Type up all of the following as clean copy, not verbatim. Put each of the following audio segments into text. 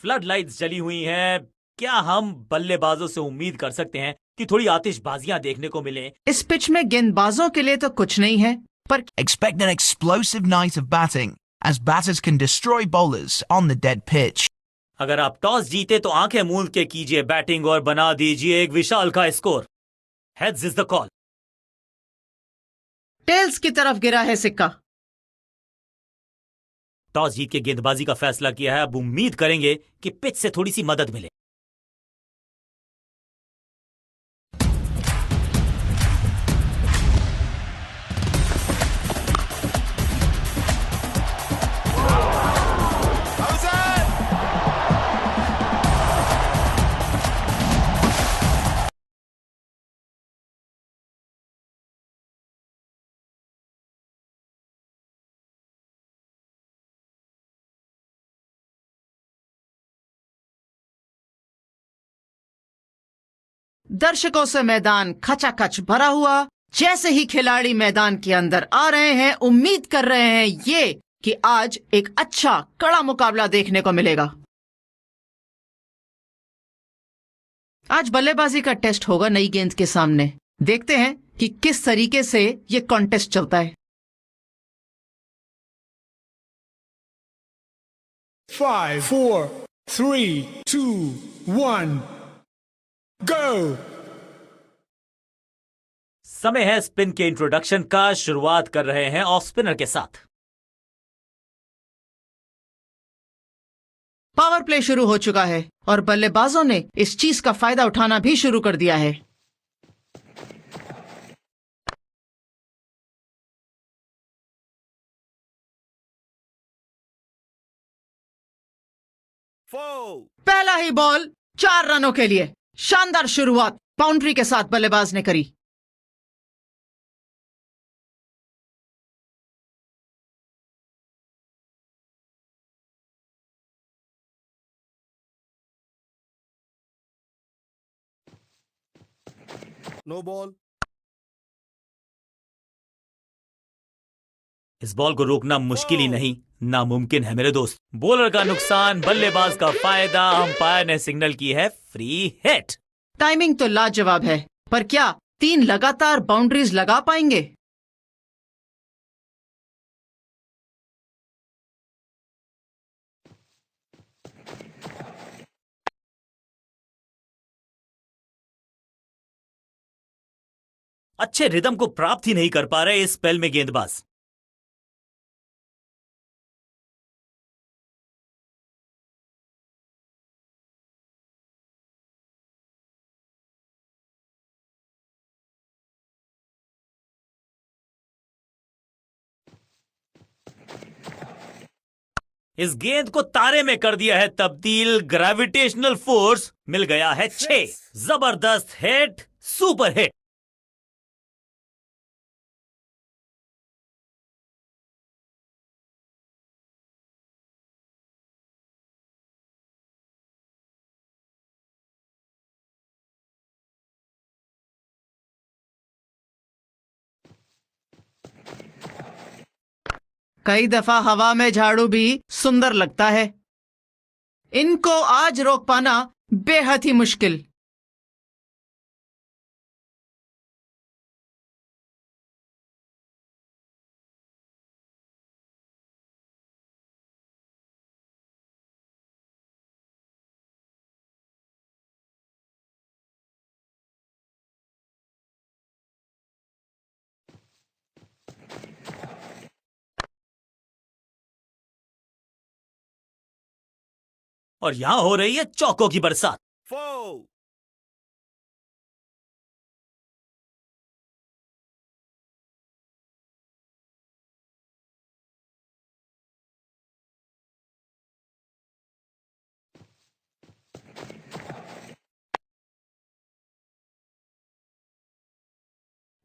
Flood lights जली हुई हैं। क्या हम बल्लेबाजों से उम्मीद कर सकते हैं कि थोड़ी आतिशबाजियां देखने को मिले? इस पिच में गेंदबाजों के लिए तो कुछ नहीं है, पर Expect an explosive night of batting, as batters can destroy bowlers on the dead pitch. अगर आप टॉस जीते तो आंखें मूंद के कीजिए बैटिंग और बना दीजिए एक विशाल का score. Heads is the call. Tails की तरफ गिरा है सिक्का। टॉस जीत के गेंदबाजी का फैसला किया है। अब उम्मीद करेंगे कि पिच से थोड़ी सी मदद मिले। दर्शकों से मैदान खचाखच भरा हुआ। जैसे ही खिलाड़ी मैदान के अंदर आ रहे हैं, उम्मीद कर रहे हैं ये कि आज एक अच्छा कड़ा मुकाबला देखने को मिलेगा। आज बल्लेबाजी का टेस्ट होगा नई गेंद के सामने। देखते हैं कि किस तरीके से ये कॉन्टेस्ट चलता है। 5, 4, 3, 2, 1, go! समय है स्पिन के इंट्रोडक्शन का। शुरुआत कर रहे हैं ऑफ स्पिनर के साथ। पावर प्ले शुरू हो चुका है और बल्लेबाजों ने इस चीज का फायदा उठाना भी शुरू कर दिया है। पहला ही बॉल 4 रनों के लिए। शानदार शुरुआत बाउंड्री के साथ बल्लेबाज ने करी। No ball. इस बॉल को रोकना मुश्किल ही नहीं, नामुमकिन है मेरे दोस्त। बॉलर का नुकसान, बल्लेबाज का फायदा। अंपायर ने सिग्नल की है फ्री हिट। टाइमिंग तो लाजवाब है, पर क्या 3 लगातार बाउंड्रीज लगा पाएंगे? अच्छे रिदम को प्राप्त ही नहीं कर पा रहे इस स्पेल में गेंदबाज। इस गेंद को तारे में कर दिया है तब्दील। ग्रेविटेशनल फोर्स मिल गया है 6। जबरदस्त हिट, सुपर हिट। कई दफा हवा में झाड़ू भी सुंदर लगता है। इनको आज रोक पाना बेहद ही मुश्किल। और यहां हो रही है चौकों की बरसात।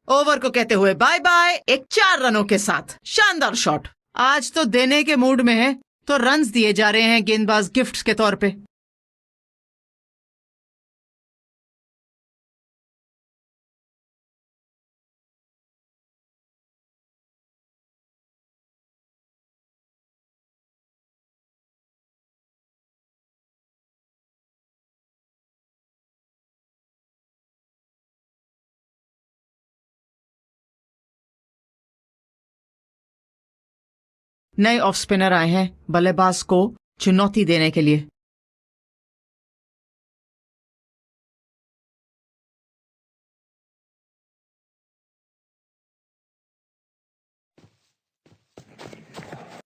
ओवर को कहते हुए बाय बाय, एक 4 रनों के साथ शानदार शॉट। आज तो देने के मूड में है, तो रन्स दिए जा रहे हैं गेंदबाज गिफ्ट्स के तौर पे। नए ऑफ स्पिनर आए हैं बल्लेबाज को चुनौती देने के लिए।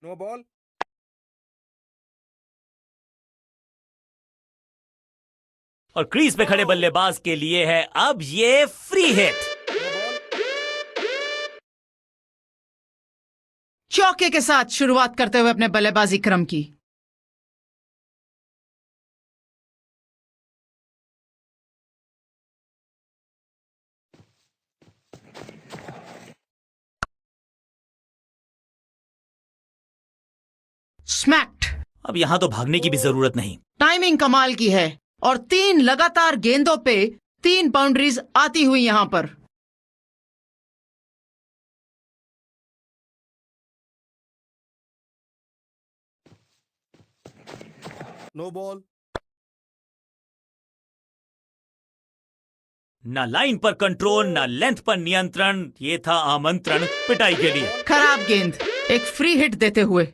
No ball. और क्रीज पे खड़े बल्लेबाज के लिए है अब ये फ्री हिट। No ball. चौके के साथ शुरुआत करते हुए अपने बल्लेबाजी क्रम की। स्मैक्ड। अब यहां तो भागने की भी जरूरत नहीं। टाइमिंग कमाल की है और 3 लगातार गेंदों पे 3 बाउंड्रीज आती हुई यहां पर। No ball. ना लाइन पर कंट्रोल, ना लेंथ पर नियंत्रण, ये था आमंत्रण पिटाई के लिए। खराब गेंद, एक फ्री हिट देते हुए।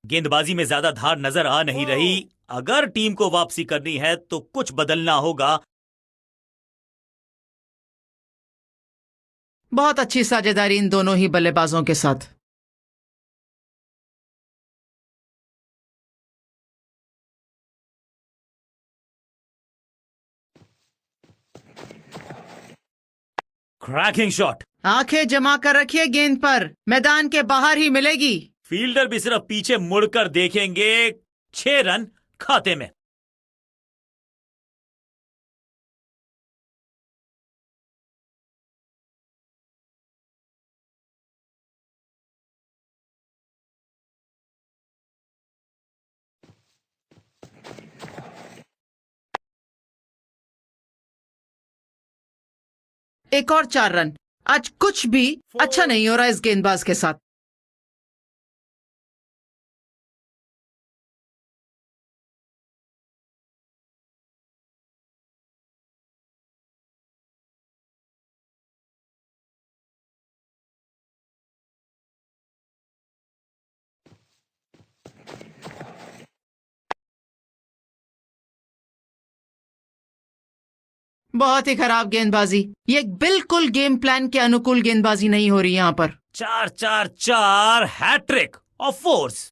गेंदबाजी में ज्यादा धार नजर आ नहीं रही। अगर टीम को वापसी करनी है तो कुछ बदलना होगा। बहुत अच्छी साझेदारी इन दोनों ही बल्लेबाजों के साथ। Cracking shot. आंखें जमा कर रखिए गेंद पर, मैदान के बाहर ही मिलेगी। फील्डर भी सिर्फ पीछे मुड़कर देखेंगे। 6 रन खाते में। एक और 4 रन। आज कुछ भी अच्छा नहीं हो रहा इस गेंदबाज के साथ। बहुत ही खराब गेंदबाजी। ये बिल्कुल गेम प्लान के अनुकूल गेंदबाजी नहीं हो रही यहां पर। 4-4-4 हैट्रिक ऑफ फोर्स।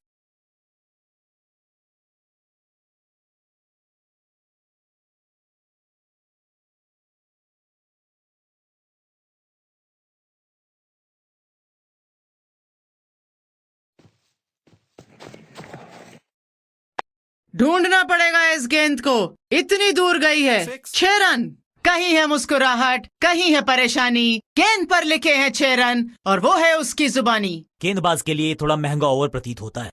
ढूंढना पड़ेगा इस गेंद को, इतनी दूर गई है। 6 रन। कहीं है मुस्कुराहट, कहीं है परेशानी। गेंद पर लिखे हैं 6 रन और वो है उसकी जुबानी। गेंदबाज के लिए थोड़ा महंगा ओवर प्रतीत होता है।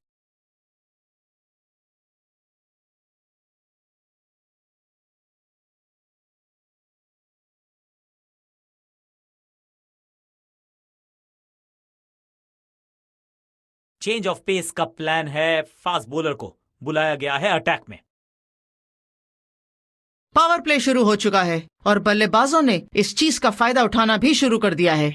चेंज ऑफ पेस का प्लान है। फास्ट बॉलर को बुलाया गया है अटैक में। पावर प्ले शुरू हो चुका है और बल्लेबाजों ने इस चीज का फायदा उठाना भी शुरू कर दिया है।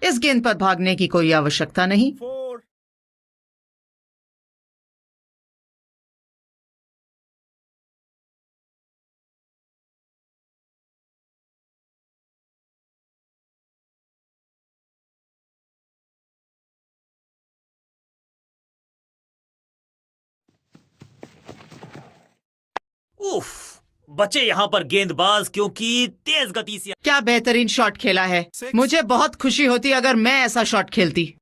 इस गेंद पर भागने की कोई आवश्यकता नहीं। 4. उफ, बचे यहाँ पर गेंदबाज क्योंकि तेज गति से क्या बेहतरीन शॉट खेला है। मुझे बहुत खुशी होती अगर मैं ऐसा शॉट खेलती।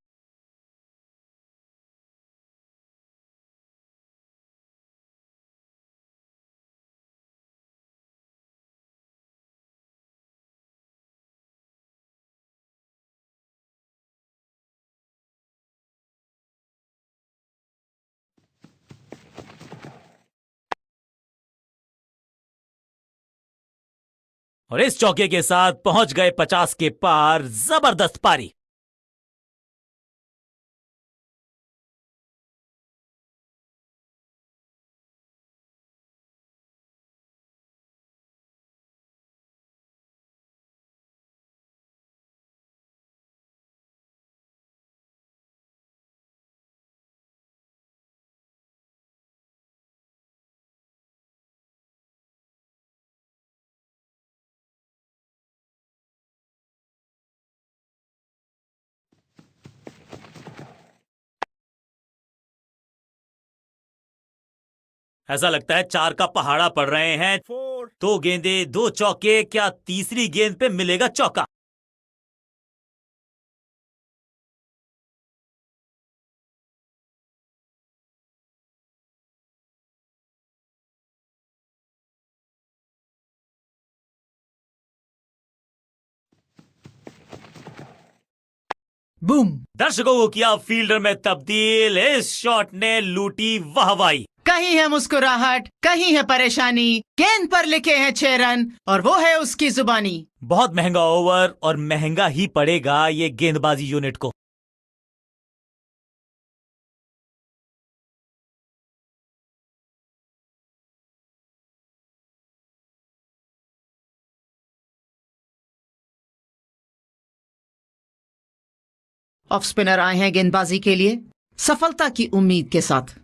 और इस चौके के साथ पहुंच गए 50 के पार। जबरदस्त पारी। ऐसा लगता है 4 का पहाड़ा पड़ रहे हैं। 4, 2 गेंदे 2 चौके, क्या तीसरी गेंद पे मिलेगा चौका? बूम। दर्शकों को किया फील्डर में तब्दील। इस शॉट ने लूटी वाहवाही। कहीं है मुस्कुराहट, कहीं है परेशानी। गेंद पर लिखे हैं 6 रन और वो है उसकी जुबानी। बहुत महंगा ओवर और महंगा ही पड़ेगा ये गेंदबाजी यूनिट को। ऑफ स्पिनर आए हैं गेंदबाजी के लिए, सफलता की उम्मीद के साथ।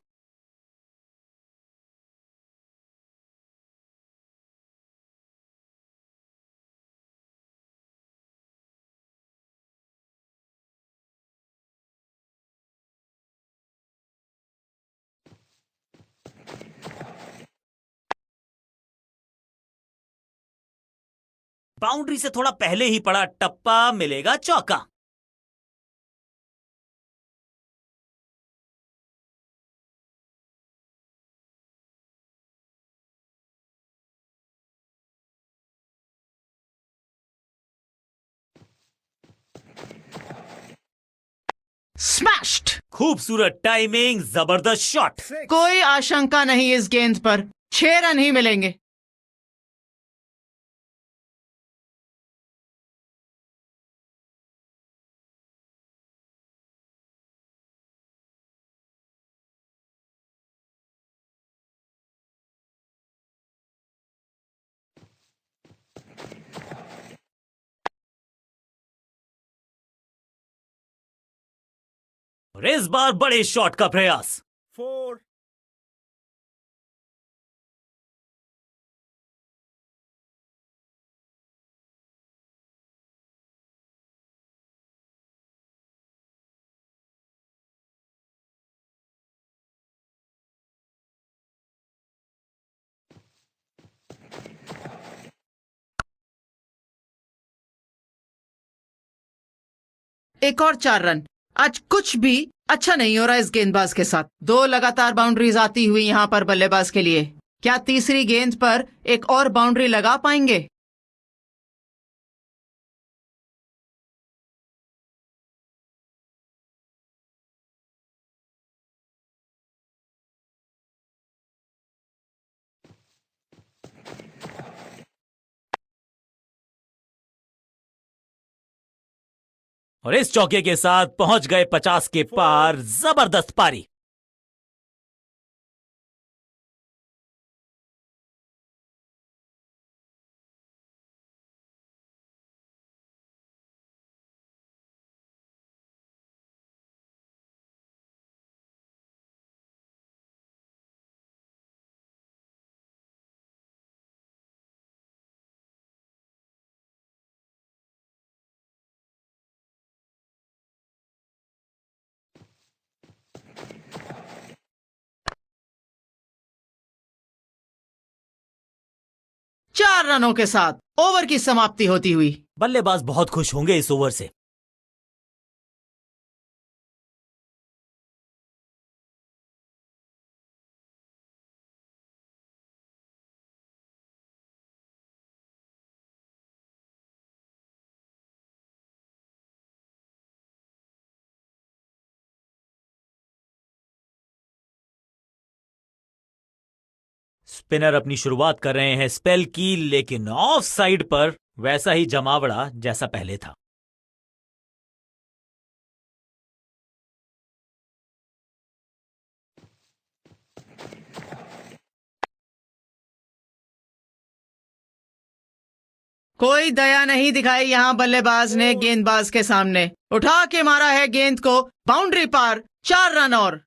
बाउंड्री से थोड़ा पहले ही पड़ा टप्पा, मिलेगा चौका। स्मैश्ड। खूबसूरत टाइमिंग, जबरदस्त शॉट। 6, कोई आशंका नहीं इस गेंद पर, 6 रन ही मिलेंगे। और इस बार बड़े शॉट का प्रयास। 4, एक और 4 रन। आज कुछ भी अच्छा नहीं हो रहा इस गेंदबाज के साथ। 2 लगातार बाउंड्रीज आती हुई यहां पर बल्लेबाज के लिए। क्या तीसरी गेंद पर एक और बाउंड्री लगा पाएंगे? और इस चौके के साथ पहुंच गए 50 के पार। जबरदस्त पारी। 4 रनों के साथ ओवर की समाप्ति होती हुई। बल्लेबाज बहुत खुश होंगे इस ओवर से। स्पिनर अपनी शुरुआत कर रहे हैं स्पेल की, लेकिन ऑफ साइड पर वैसा ही जमावड़ा जैसा पहले था। कोई दया नहीं दिखाई यहां बल्लेबाज ने गेंदबाज के सामने। उठा के मारा है गेंद को बाउंड्री पार। 4 रन और।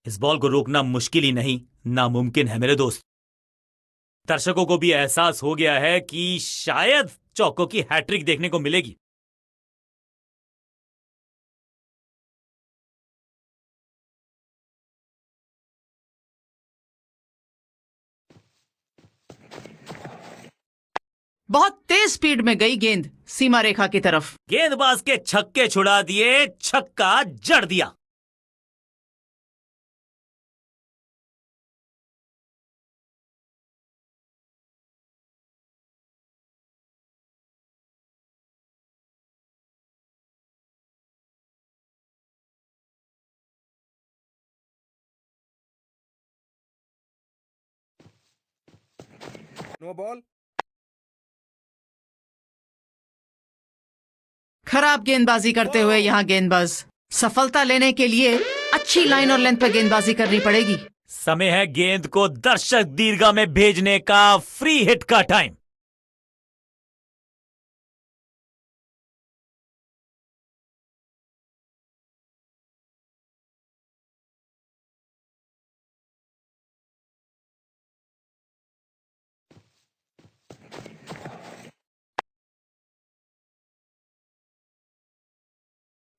इस बॉल को रोकना मुश्किल ही नहीं, नामुमकिन है मेरे दोस्त। दर्शकों को भी एहसास हो गया है कि शायद चौकों की हैट्रिक देखने को मिलेगी। बहुत तेज स्पीड में गई गेंद सीमा रेखा की तरफ। गेंदबाज के छक्के छुड़ा दिए, छक्का जड़ दिया। No ball. खराब गेंदबाजी करते हुए यहां गेंदबाज। सफलता लेने के लिए अच्छी लाइन और लेंथ पर गेंदबाजी करनी पड़ेगी। समय है गेंद को दर्शक दीर्घा में भेजने का। फ्री हिट का टाइम।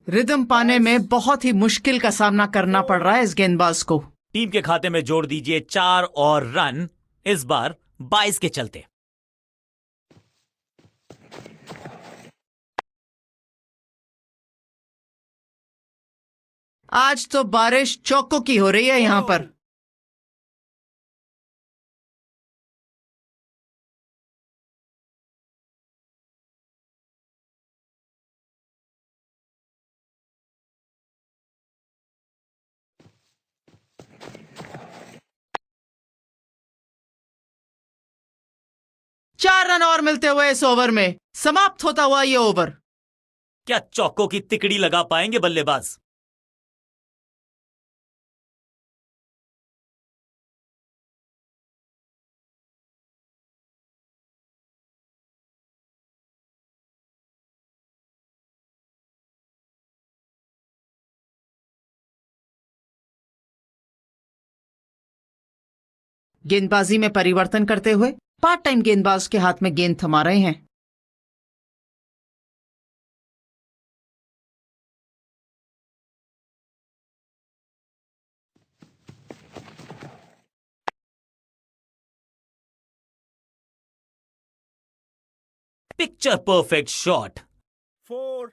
रिदम पाने में बहुत ही मुश्किल का सामना करना पड़ रहा है इस गेंदबाज को। टीम के खाते में जोड़ दीजिए 4 और रन, इस बार 22 के चलते। आज तो बारिश चौकों की हो रही है यहां पर। चार रन और मिलते हुए इस ओवर में समाप्त होता हुआ ये ओवर। क्या चौकों की तिकड़ी लगा पाएंगे बल्लेबाज? गेंदबाजी में परिवर्तन करते हुए पार्ट टाइम गेंदबाज के हाथ में गेंद थमा रहे हैं। Picture perfect shot. 4.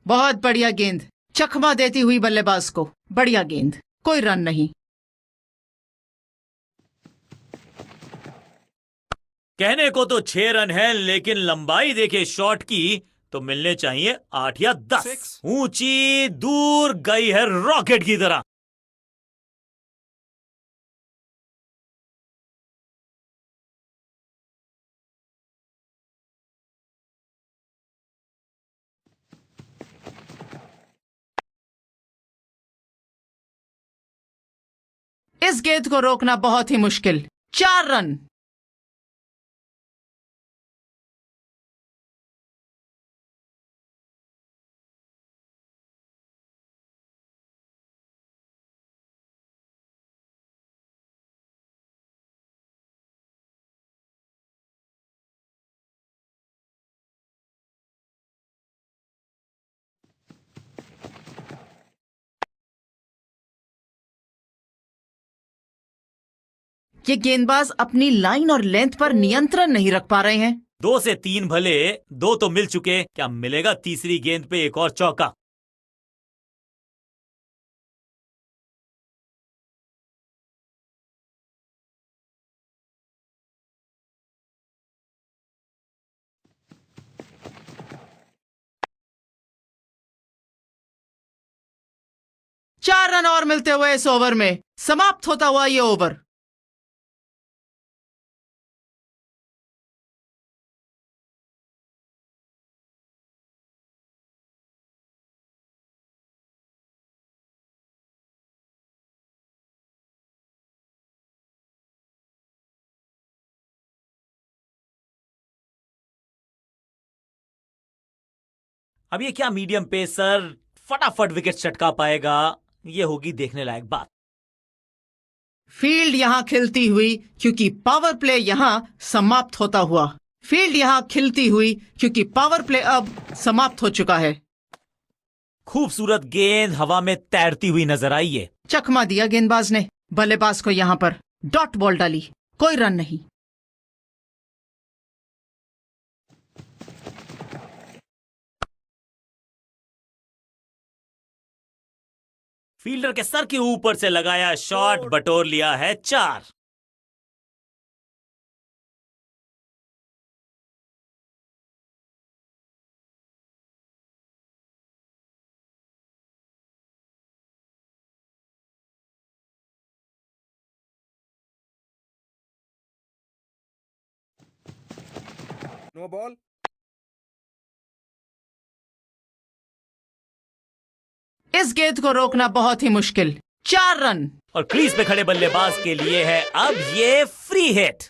बहुत बढ़िया गेंद, चकमा देती हुई बल्लेबाज को। बढ़िया गेंद, कोई रन नहीं। कहने को तो 6 रन है, लेकिन लंबाई देखे शॉट की तो मिलने चाहिए 8 या 10। 6. ऊंची दूर गई है रॉकेट की तरह। इस गेंद को रोकना बहुत ही मुश्किल। 4 रन। ये गेंदबाज अपनी लाइन और लेंथ पर नियंत्रण नहीं रख पा रहे हैं। 2 से 3 भले, 2 तो मिल चुके, क्या मिलेगा तीसरी गेंद पे एक और चौका? चार रन और मिलते हुए इस ओवर में समाप्त होता हुआ ये ओवर। अब ये क्या मीडियम पेसर फटाफट विकेट चटका पाएगा? ये होगी देखने लायक बात। फील्ड यहां खिलती हुई क्योंकि पावर प्ले यहां समाप्त होता हुआ। फील्ड यहां खिलती हुई क्योंकि पावर प्ले अब समाप्त हो चुका है। खूबसूरत गेंद हवा में तैरती हुई नजर आई है। चकमा दिया गेंदबाज ने, बल्लेबाज को यहां पर डॉट बॉल डाली, कोई रन नहीं। फील्डर के सर के ऊपर से लगाया शॉट, बटोर लिया है 4। No ball. इस गेंद को रोकना बहुत ही मुश्किल। 4 रन। और क्रीज पे खड़े बल्लेबाज के लिए है अब ये फ्री हिट।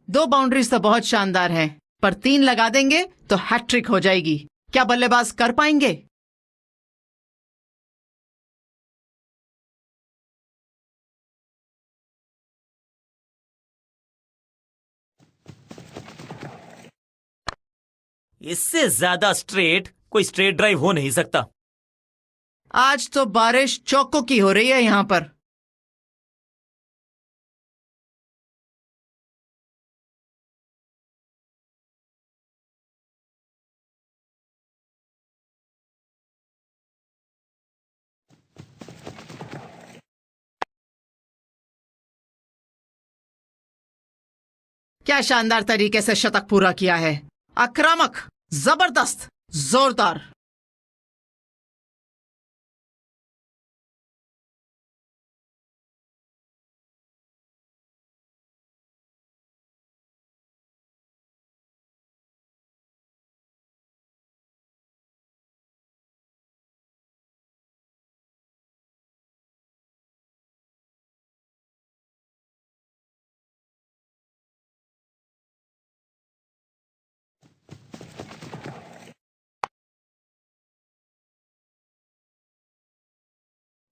2 बाउंड्रीज तो बहुत शानदार हैं, पर 3 लगा देंगे तो हैट्रिक हो जाएगी। क्या बल्लेबाज कर पाएंगे? इससे ज्यादा स्ट्रेट कोई स्ट्रेट ड्राइव हो नहीं सकता। आज तो बारिश चौकों की हो रही है यहां पर। क्या शानदार तरीके से शतक पूरा किया है। आक्रामक, जबरदस्त, जोरदार।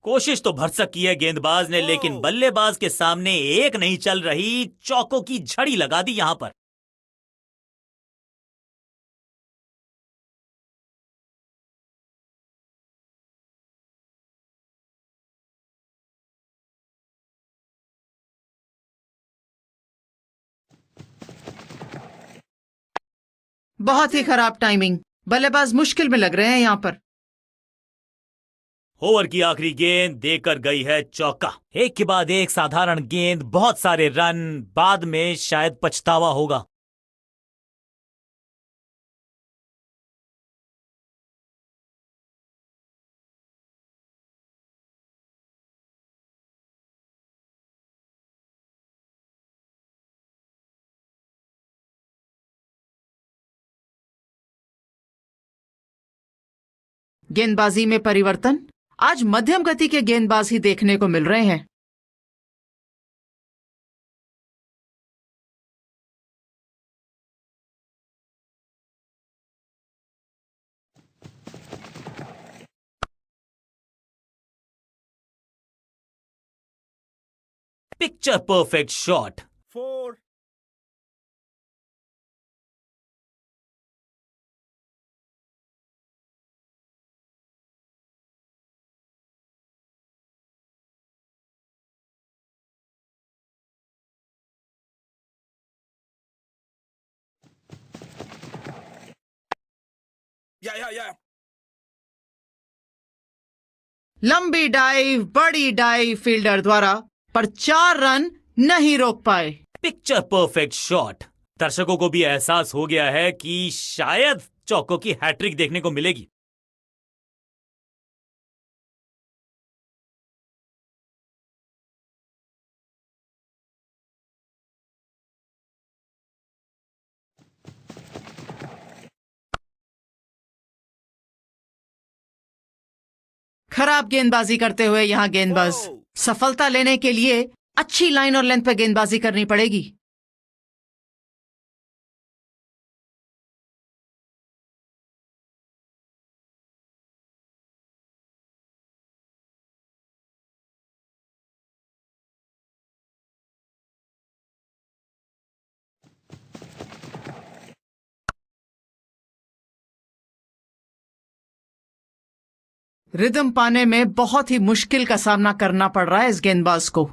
कोशिश तो भरसक की है गेंदबाज ने, लेकिन बल्लेबाज के सामने एक नहीं चल रही। चौकों की झड़ी लगा दी यहां पर। बहुत ही खराब टाइमिंग। बल्लेबाज मुश्किल में लग रहे हैं यहां पर। ओवर की आखिरी गेंद देकर गई है चौका। एक के बाद एक साधारण गेंद, बहुत सारे रन, बाद में शायद पछतावा होगा। गेंदबाजी में परिवर्तन। आज मध्यम गति के गेंदबाज ही देखने को मिल रहे हैं। Picture perfect shot. 4. Yeah. लंबी डाइव, बड़ी डाइव फील्डर द्वारा, पर 4 रन नहीं रोक पाए। Picture perfect shot. दर्शकों को भी एहसास हो गया है कि शायद चौको की हैट्रिक देखने को मिलेगी। खराब गेंदबाजी करते हुए यहां गेंदबाज सफलता लेने के लिए अच्छी लाइन और लेंथ पे गेंदबाजी करनी पड़ेगी। रिदम पाने में बहुत ही मुश्किल का सामना करना पड़ रहा है इस गेंदबाज को।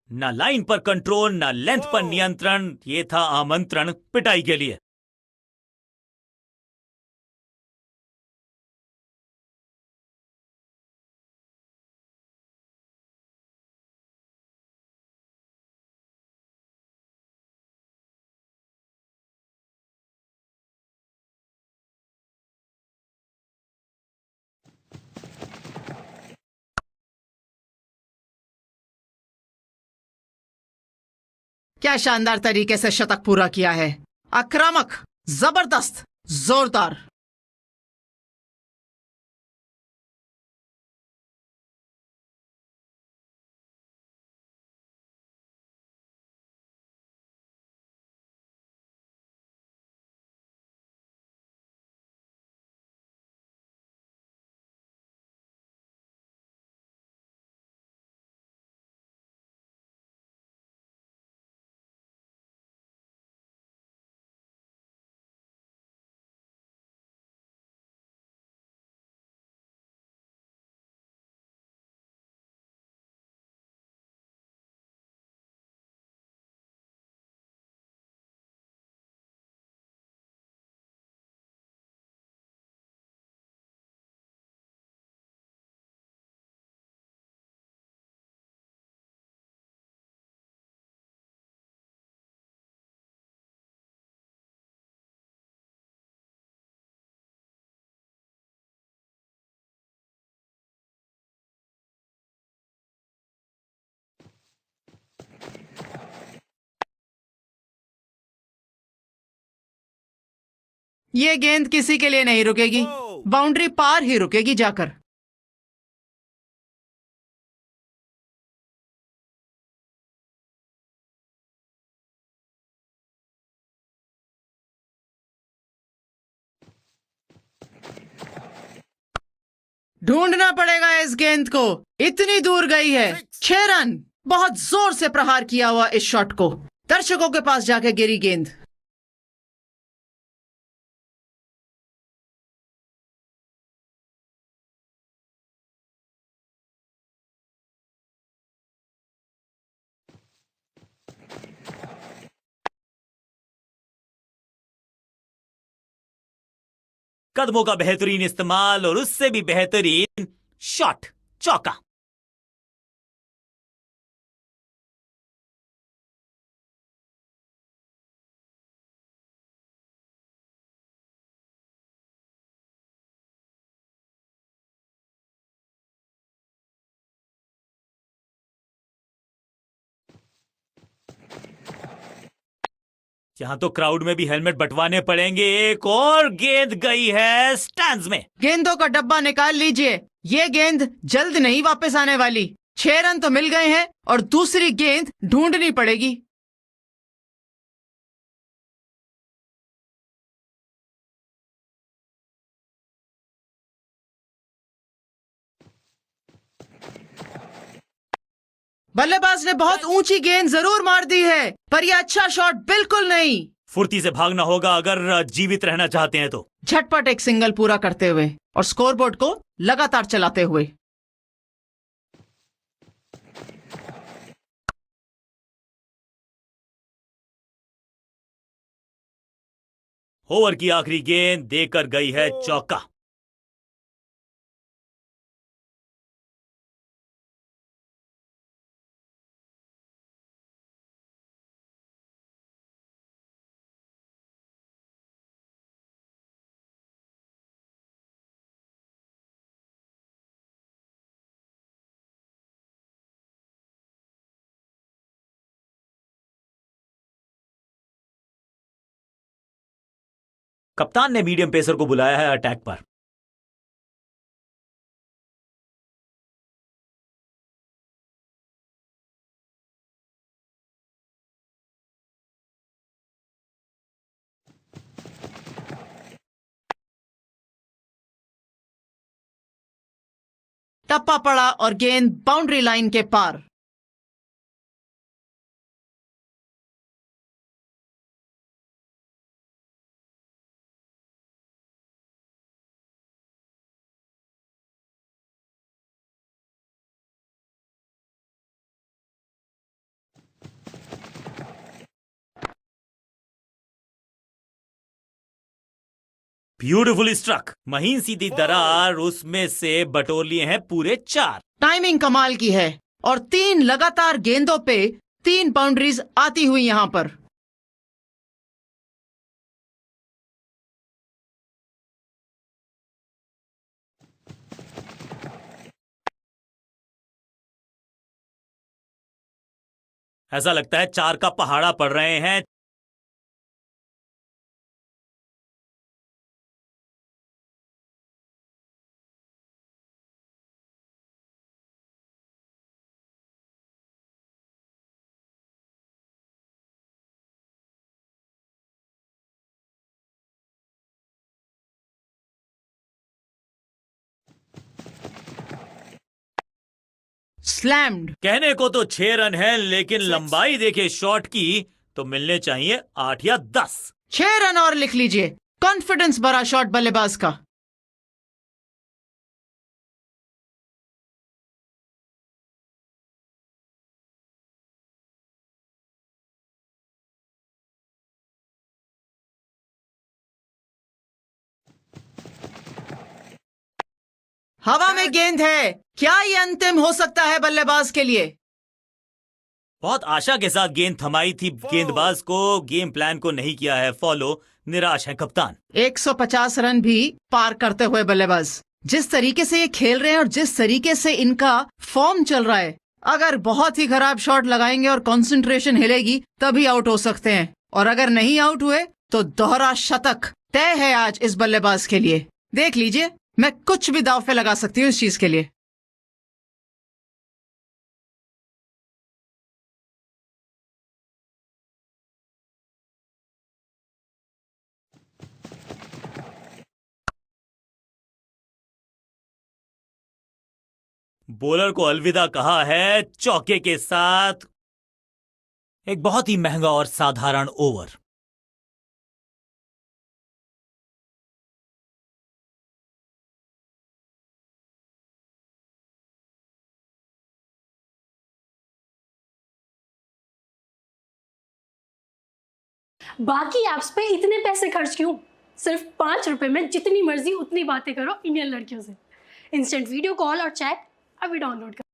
ना लाइन पर कंट्रोल, ना लेंथ पर नियंत्रण। ये था आमंत्रण पिटाई के लिए। क्या शानदार तरीके से शतक पूरा किया है। आक्रामक, जबरदस्त, जोरदार। ये गेंद किसी के लिए नहीं रुकेगी। बाउंड्री पार ही रुकेगी जाकर। ढूंढना पड़ेगा इस गेंद को। इतनी दूर गई है। 6 रन। बहुत जोर से प्रहार किया हुआ इस शॉट को। दर्शकों के पास जाके गिरी गेंद। कदमों का बेहतरीन इस्तेमाल और उससे भी बेहतरीन शॉट, चौका। यहाँ तो क्राउड में भी हेलमेट बंटवाने पड़ेंगे। एक और गेंद गई है स्टैंड्स में। गेंदों का डब्बा निकाल लीजिए, ये गेंद जल्द नहीं वापस आने वाली। 6 रन तो मिल गए हैं और दूसरी गेंद ढूंढनी पड़ेगी। बल्लेबाज ने बहुत ऊंची गेंद जरूर मार दी है, पर यह अच्छा शॉट बिल्कुल नहीं। फुर्ती से भागना होगा अगर जीवित रहना चाहते हैं तो। झटपट एक सिंगल पूरा करते हुए और स्कोरबोर्ड को लगातार चलाते हुए। ओवर की आखिरी गेंद देकर गई है चौका। कप्तान ने मीडियम पेसर को बुलाया है अटैक पर। टप्पा पड़ा और गेंद बाउंड्री लाइन के पार। Beautifully struck. महीन सीधी दरार, उसमें से बटोर लिए हैं पूरे 4। टाइमिंग कमाल की है और 3 लगातार गेंदों पे 3 बाउंड्रीज आती हुई यहां पर। ऐसा लगता है 4 का पहाड़ा पड़ रहे हैं। स्लैम्ड। कहने को तो 6 रन है, लेकिन लंबाई देखे शॉट की तो मिलने चाहिए 8 या 10। 6 रन और लिख लीजिए। कॉन्फिडेंस भरा शॉट बल्लेबाज का। हवा में गेंद है, क्या ये अंतिम हो सकता है बल्लेबाज के लिए? बहुत आशा के साथ गेंद थमाई थी गेंदबाज को, गेम प्लान को नहीं किया है फॉलो। निराश है कप्तान। 150 रन भी पार करते हुए बल्लेबाज। जिस तरीके से ये खेल रहे हैं और जिस तरीके से इनका फॉर्म चल रहा है, अगर बहुत ही खराब शॉट लगाएंगे और कंसंट्रेशन हिलेगी तभी आउट हो सकते हैं, और अगर नहीं आउट हुए तो दोहरा शतक तय है आज इस बल्लेबाज के लिए। देख लीजिए, मैं कुछ भी दांव पे लगा सकती हूँ इस चीज के लिए। बॉलर को अलविदा कहा है चौके के साथ। एक बहुत ही महंगा और साधारण ओवर। बाकी ऐप्स पे इतने पैसे खर्च क्यों? सिर्फ 5 रुपए में जितनी मर्जी उतनी बातें करो इंडियन लड़कियों से। इंस्टेंट वीडियो कॉल और चैट अभी डाउनलोड करो।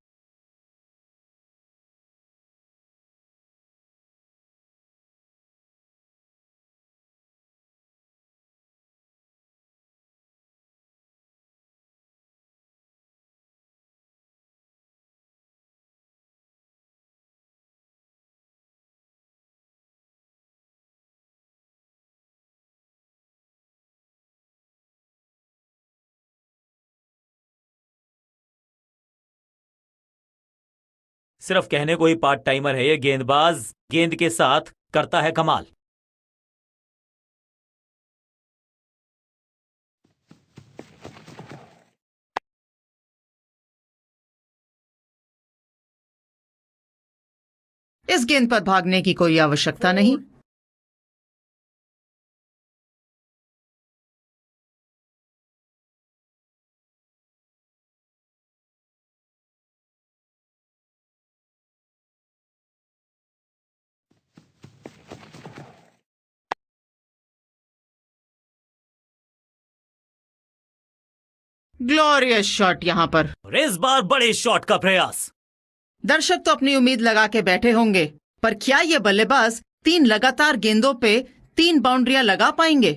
सिर्फ कहने को ही पार्ट टाइमर है ये गेंदबाज, गेंद के साथ करता है कमाल। इस गेंद पर भागने की कोई आवश्यकता नहीं। ग्लोरियस शॉट यहां पर। और इस बार बड़े शॉट का प्रयास। दर्शक तो अपनी उम्मीद लगा के बैठे होंगे, पर क्या ये बल्लेबाज 3 लगातार गेंदों पे 3 बाउंड्रियां लगा पाएंगे?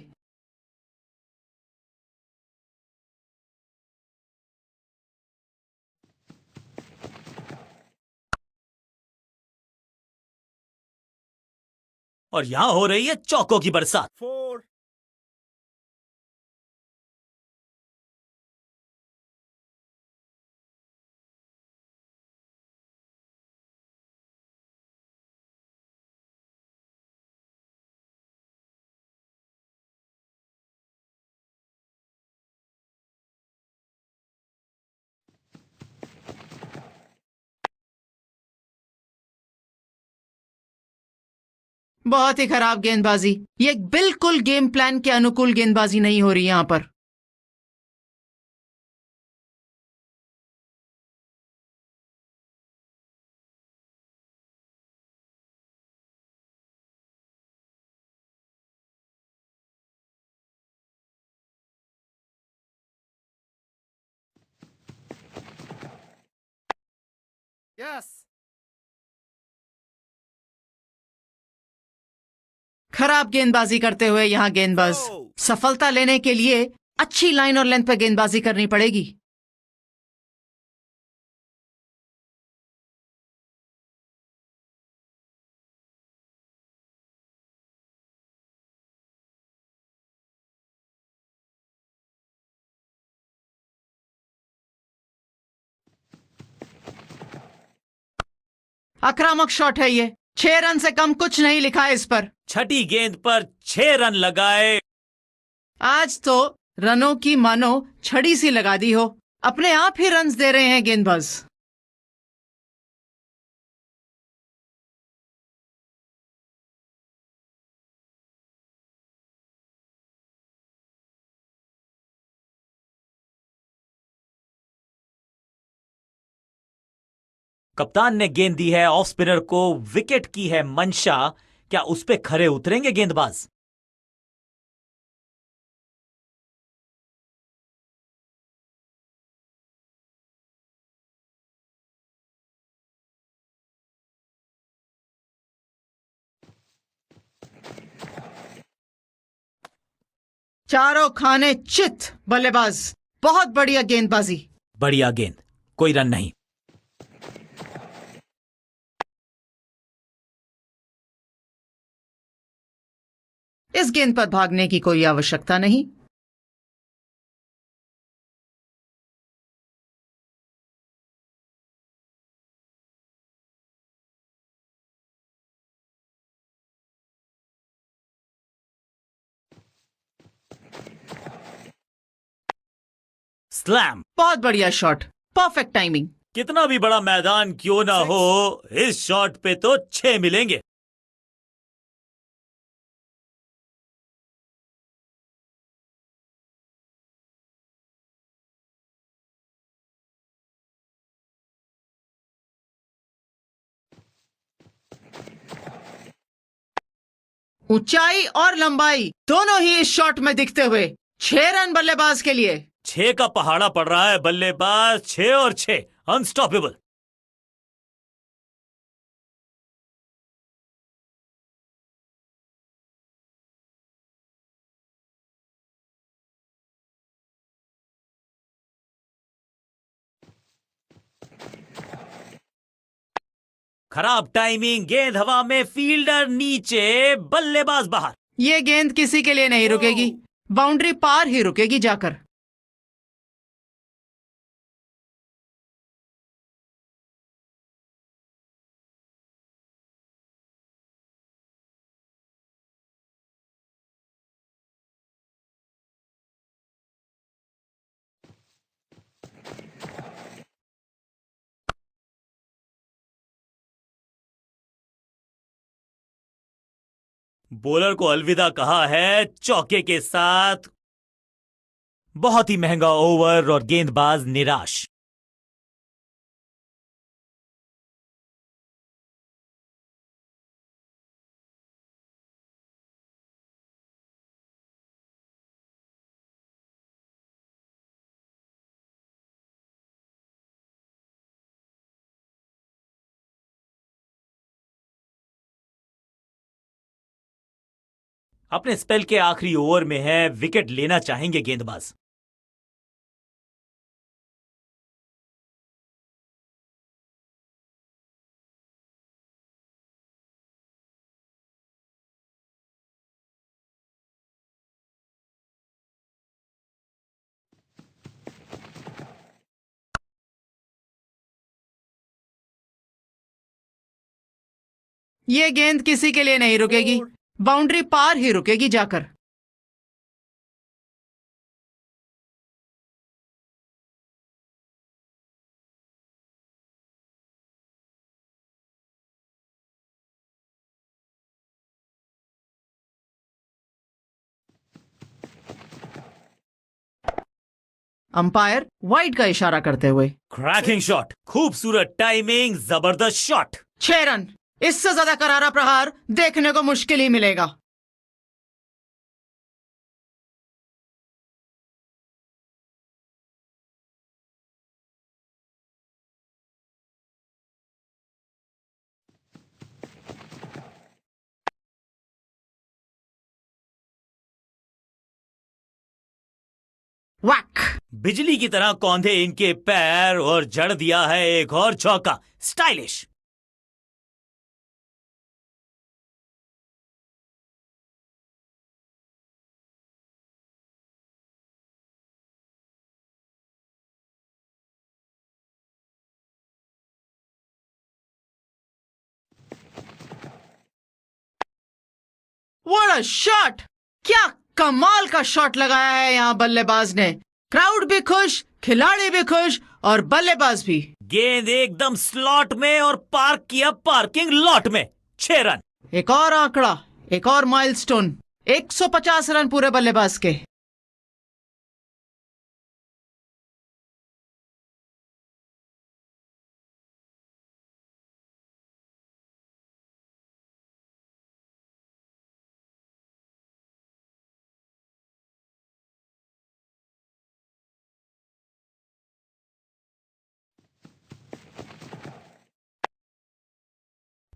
और यहां हो रही है चौकों की बरसात। 4, बहुत ही खराब गेंदबाजी। ये बिल्कुल गेम प्लान के अनुकूल गेंदबाजी नहीं हो रही यहां पर। yes, खराब गेंदबाजी करते हुए यहां गेंदबाज सफलता लेने के लिए अच्छी लाइन और लेंथ पे गेंदबाजी करनी पड़ेगी। आक्रामक शॉट है ये। 6 रन से कम कुछ नहीं लिखा है इस पर। छठी गेंद पर 6 रन लगाए। आज तो रनों की मानो छड़ी सी लगा दी हो। अपने आप ही रन्स दे रहे हैं गेंदबाज। कप्तान ने गेंद दी है ऑफ स्पिनर को, विकेट की है मंशा। क्या उस पे खरे उतरेंगे गेंदबाज? चारों खाने चित बल्लेबाज। बहुत बढ़िया गेंदबाजी। बढ़िया गेंद, कोई रन नहीं। इस गेंद पर भागने की कोई आवश्यकता नहीं। स्लैम। बहुत बढ़िया शॉट, परफेक्ट टाइमिंग। कितना भी बड़ा मैदान क्यों ना हो, इस शॉट पे तो 6 मिलेंगे। ऊंचाई और लंबाई दोनों ही इस शॉट में दिखते हुए 6 रन बल्लेबाज के लिए। 6 का पहाड़ा पड़ रहा है बल्लेबाज। 6 और 6 अनस्टॉपेबल। खराब टाइमिंग, गेंद हवा में, फील्डर नीचे, बल्लेबाज बाहर। ये गेंद किसी के लिए नहीं रुकेगी। बाउंड्री पार ही रुकेगी जाकर। बॉलर को अलविदा कहा है चौके के साथ। बहुत ही महंगा ओवर और गेंदबाज निराश। अपने स्पेल के आखिरी ओवर में है, विकेट लेना चाहेंगे गेंदबाज। ये गेंद किसी के लिए नहीं रुकेगी, बाउंड्री पार ही रुकेगी जाकर। अंपायर वाइड का इशारा करते हुए। क्रैकिंग शॉट, खूबसूरत टाइमिंग, जबरदस्त शॉट। 6 रन। इससे ज्यादा करारा प्रहार देखने को मुश्किल ही मिलेगा। वैक। बिजली की तरह कौंधे इनके पैर और जड़ दिया है एक और चौका। स्टाइलिश। What a shot! क्या कमाल का शॉट लगाया है यहां बल्लेबाज ने। क्राउड भी खुश, खिलाड़ी भी खुश और बल्लेबाज भी। गेंद एकदम स्लॉट में और पार्क किया पार्किंग लॉट में। 6 रन। एक और आंकड़ा, एक और माइलस्टोन। 150 रन पूरे बल्लेबाज के।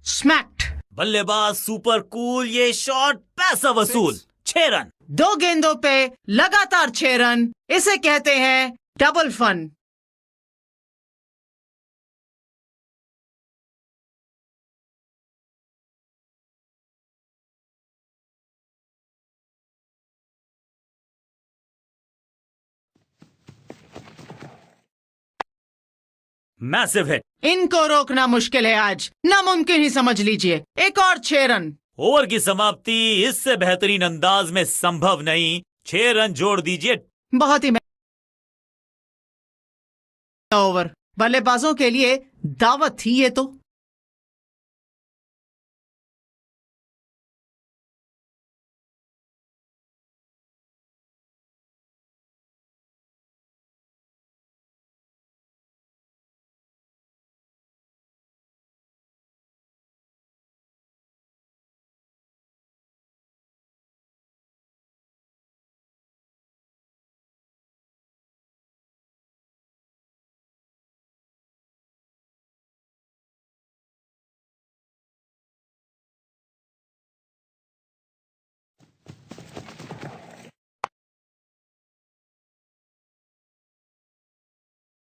स्मैक्ड। बल्लेबाज सुपर कूल, ये शॉट पैसा वसूल। 6 रन। 2 गेंदों पे लगातार 6 रन, इसे कहते हैं डबल फन। Massive hit. इनको रोकना मुश्किल है आज, नामुमकिन ही समझ लीजिए। एक और 6 रन। ओवर की समाप्ति इससे बेहतरीन अंदाज में संभव नहीं। 6 रन जोड़ दीजिए। बहुत ही ओवर। बल्लेबाजों के लिए दावत थी ये तो।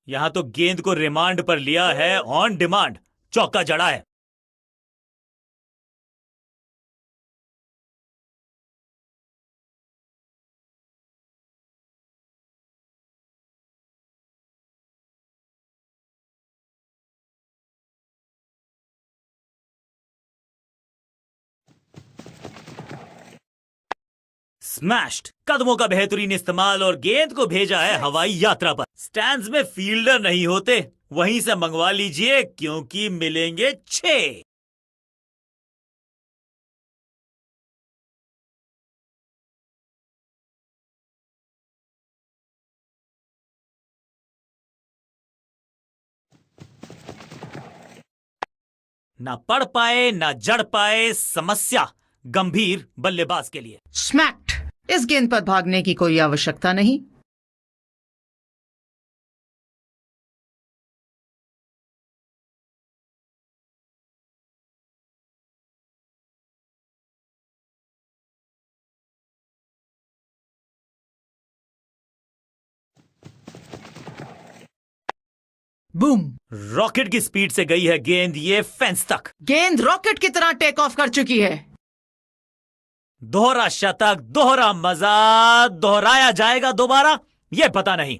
यहां तो गेंद को रिमांड पर लिया है, ऑन डिमांड। चौका जड़ा है। स्मैश्ड। कदमों का बेहतरीन इस्तेमाल और गेंद को भेजा है हवाई यात्रा पर। स्टैंड्स में फील्डर नहीं होते, वहीं से मंगवा लीजिए क्योंकि मिलेंगे 6। ना पढ़ पाए ना जड़ पाए, समस्या गंभीर बल्लेबाज के लिए। स्मैक्ड। इस गेंद पर भागने की कोई आवश्यकता नहीं। बूम। रॉकेट की स्पीड से गई है गेंद ये फेंस तक। गेंद रॉकेट की तरह टेक ऑफ कर चुकी है। दोहरा शतक, दोहरा मजा, दोहराया जाएगा दोबारा, यह पता नहीं।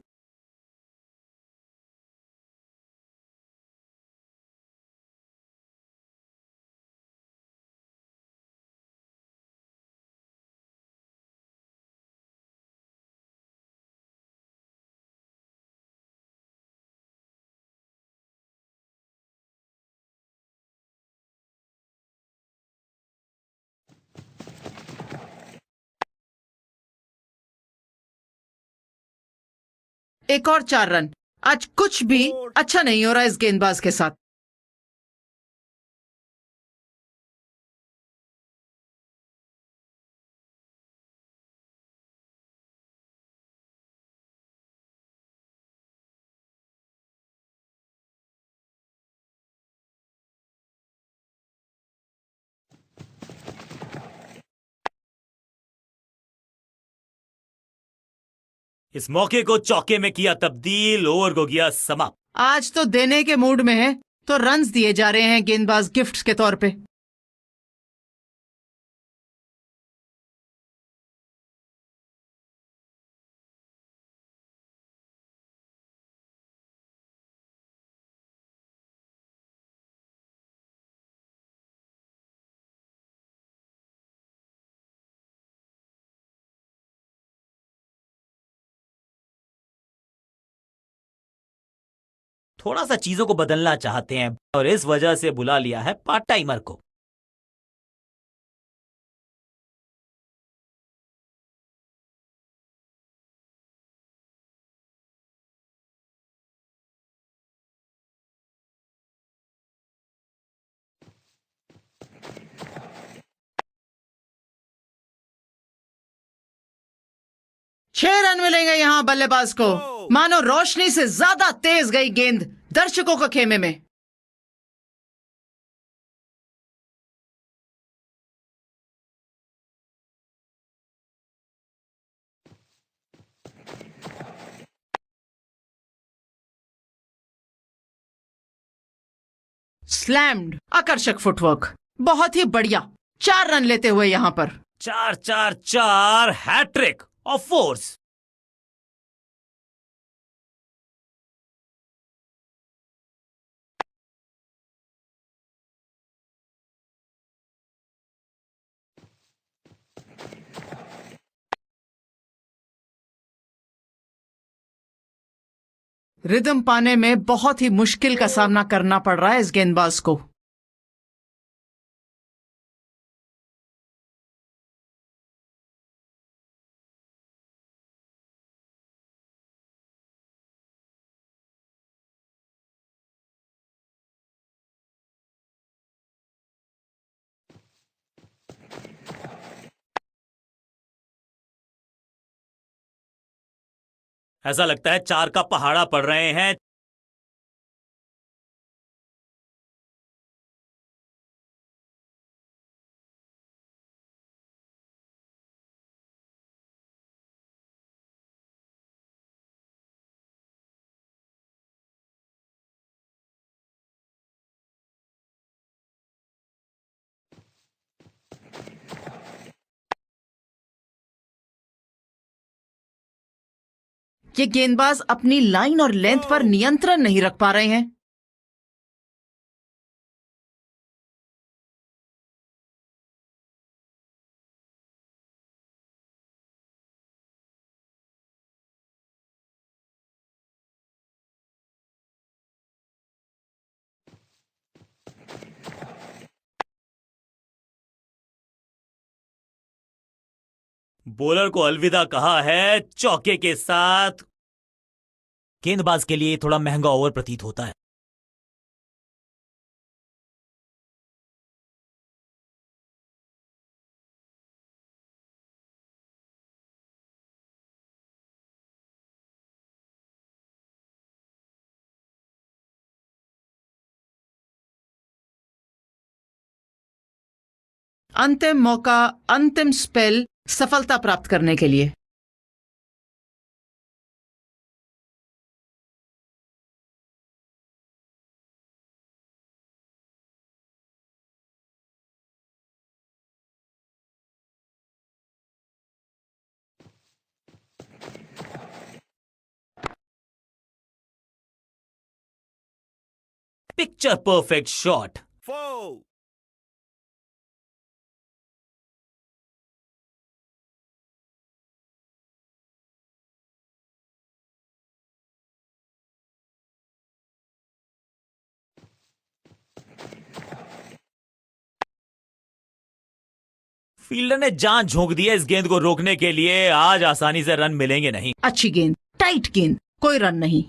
एक और 4 रन। आज कुछ भी अच्छा नहीं हो रहा इस गेंदबाज के साथ। इस मौके को चौके में किया तब्दील, ओवर को किया समाप्त। आज तो देने के मूड में है, तो रन्स दिए जा रहे हैं गेंदबाज गिफ्ट्स के तौर पे। थोड़ा सा चीजों को बदलना चाहते हैं और इस वजह से बुला लिया है पार्ट टाइमर को। छह रन मिलेंगे यहां बल्लेबाज को। मानो रोशनी से ज्यादा तेज गई गेंद दर्शकों के खेमे में। स्लैम्ड। आकर्षक फुटवर्क, बहुत ही बढ़िया। 4 रन लेते हुए यहां पर। 4-4-4 हैट्रिक ऑफ फोर्स। रिदम पाने में बहुत ही मुश्किल का सामना करना पड़ रहा है इस गेंदबाज को। ऐसा लगता है 4 का पहाड़ा पड़ रहे हैं। ये गेंदबाज अपनी लाइन और लेंथ पर नियंत्रण नहीं रख पा रहे हैं। बॉलर को अलविदा कहा है चौके के साथ। गेंदबाज के लिए थोड़ा महंगा ओवर प्रतीत होता है। अंतिम मौका, अंतिम स्पेल सफलता प्राप्त करने के लिए। Picture perfect shot. 4. फील्डर ने जान झोंक दी है इस गेंद को रोकने के लिए। आज आसानी से रन मिलेंगे नहीं। अच्छी गेंद, टाइट गेंद, कोई रन नहीं।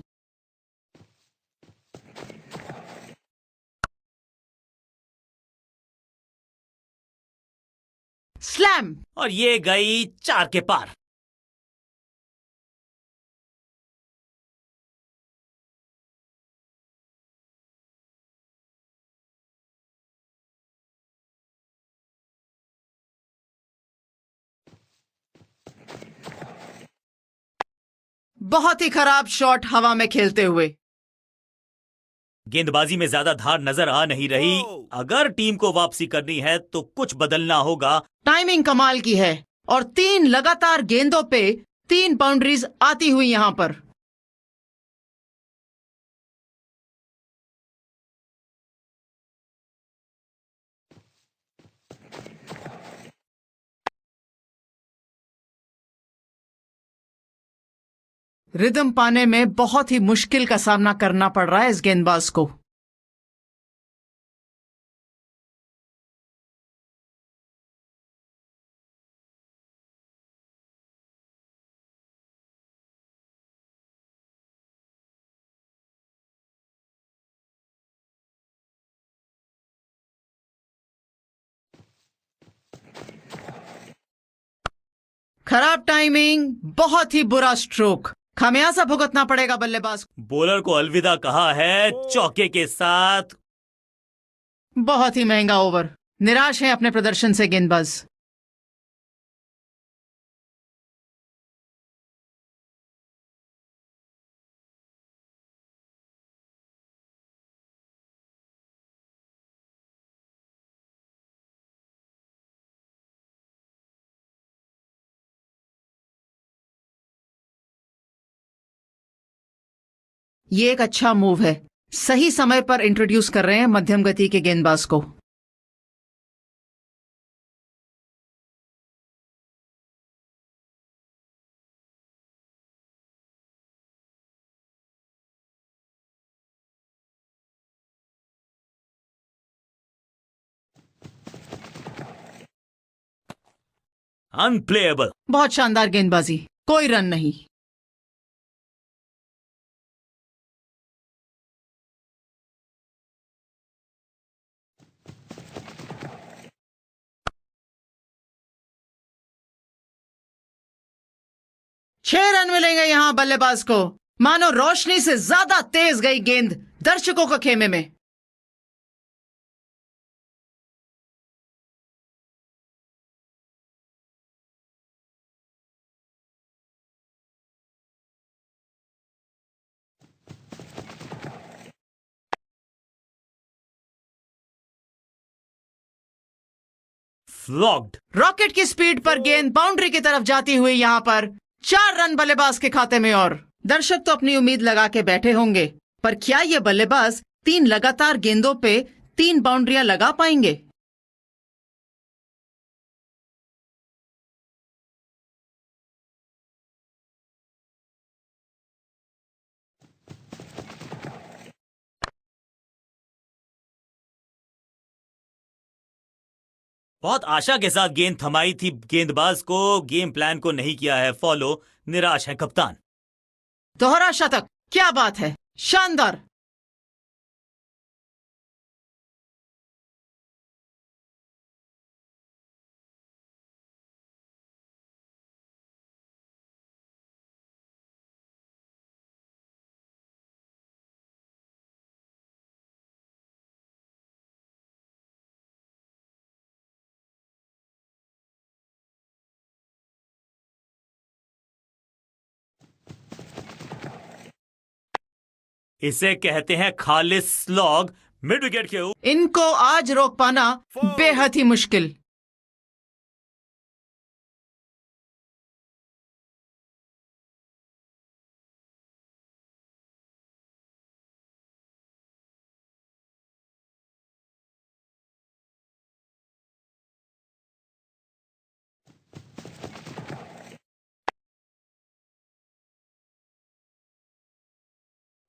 स्लैम। और ये गई 4 के पार। बहुत ही खराब शॉट हवा में खेलते हुए। गेंदबाजी में ज्यादा धार नजर आ नहीं रही। अगर टीम को वापसी करनी है तो कुछ बदलना होगा। टाइमिंग कमाल की है और 3 लगातार गेंदों पे 3 बाउंड्रीज आती हुई यहां पर। रिदम पाने में बहुत ही मुश्किल का सामना करना पड़ रहा है इस गेंदबाज को। खराब टाइमिंग, बहुत ही बुरा स्ट्रोक। खामियाजा भुगतना पड़ेगा बल्लेबाज को। बॉलर को अलविदा कहा है चौके के साथ। बहुत ही महंगा ओवर। निराश है अपने प्रदर्शन से गेंदबाज। ये एक अच्छा मूव है। सही समय पर इंट्रोड्यूस कर रहे हैं मध्यम गति के गेंदबाज को। अनप्लेएबल। बहुत शानदार गेंदबाजी, कोई रन नहीं। छह रन मिलेंगे यहां बल्लेबाज को। मानो रोशनी से ज्यादा तेज गई गेंद दर्शकों के खेमे में। फ्लॉग्ड। रॉकेट की स्पीड पर गेंद बाउंड्री की तरफ जाती हुई यहां पर 4 रन बल्लेबाज के खाते में। और दर्शक तो अपनी उम्मीद लगा के बैठे होंगे, पर क्या यह बल्लेबाज 3 लगातार गेंदों पे 3 बाउंड्रियां लगा पाएंगे? बहुत आशा के साथ गेंद थमाई थी गेंदबाज को। गेम प्लान को नहीं किया है फॉलो। निराश है कप्तान। दोहरा शतक, क्या बात है, शानदार। इसे कहते हैं खालिस स्लॉग। मिड विकेट के ऊपर इनको आज रोक पाना बेहद ही मुश्किल।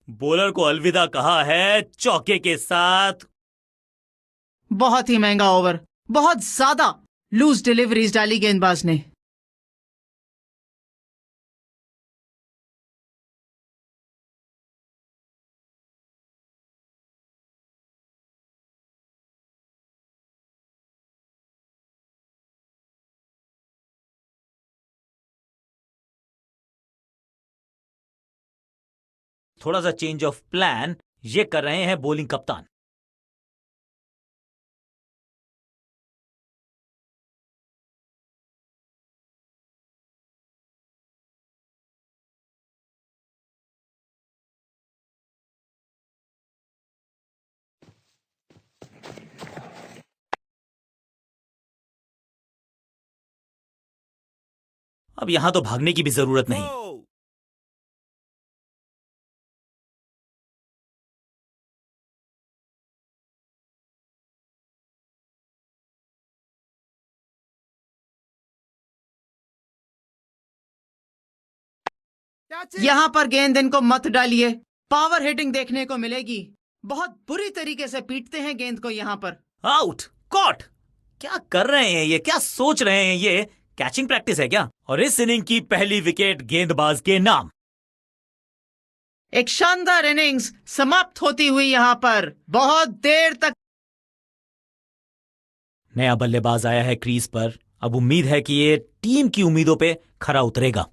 बॉलर को अलविदा कहा है चौके के साथ। बहुत ही महंगा ओवर, बहुत ज्यादा लूज डिलीवरीज डाली गेंदबाज ने। थोड़ा सा चेंज ऑफ प्लान ये कर रहे हैं बॉलिंग कप्तान। अब यहां तो भागने की भी जरूरत नहीं। Oh. That's it. यहां पर गेंद इनको मत डालिए, पावर हिटिंग देखने को मिलेगी। बहुत बुरी तरीके से पीटते हैं गेंद को यहां पर। Out, caught. क्या कर रहे हैं ये, क्या सोच रहे हैं ये? कैचिंग प्रैक्टिस है क्या? और इस इनिंग की पहली विकेट गेंदबाज के नाम। एक शानदार इनिंग्स समाप्त होती हुई यहां पर। बहुत देर तक नया बल्लेबाज आया है क्रीज पर। अब उम्मीद है कि ये टीम की उम्मीदों पे खरा उतरेगा।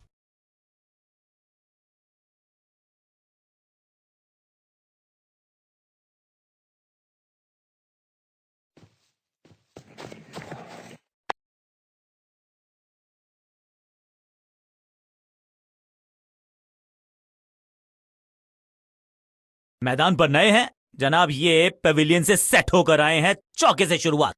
मैदान पर नए हैं जनाब, ये पेविलियन से सेट होकर आए हैं। चौके से शुरुआत।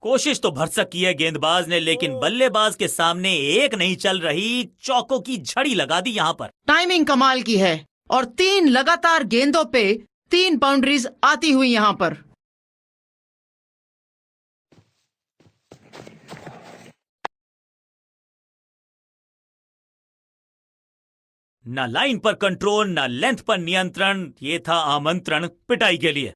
कोशिश तो भरसक की है गेंदबाज ने, लेकिन बल्लेबाज के सामने एक नहीं चल रही। चौकों की झड़ी लगा दी यहां पर। टाइमिंग कमाल की है और 3 लगातार गेंदों पे 3 बाउंड्रीज आती हुई यहां पर। न लाइन पर कंट्रोल, न लेंथ पर नियंत्रण। ये था आमंत्रण पिटाई के लिए।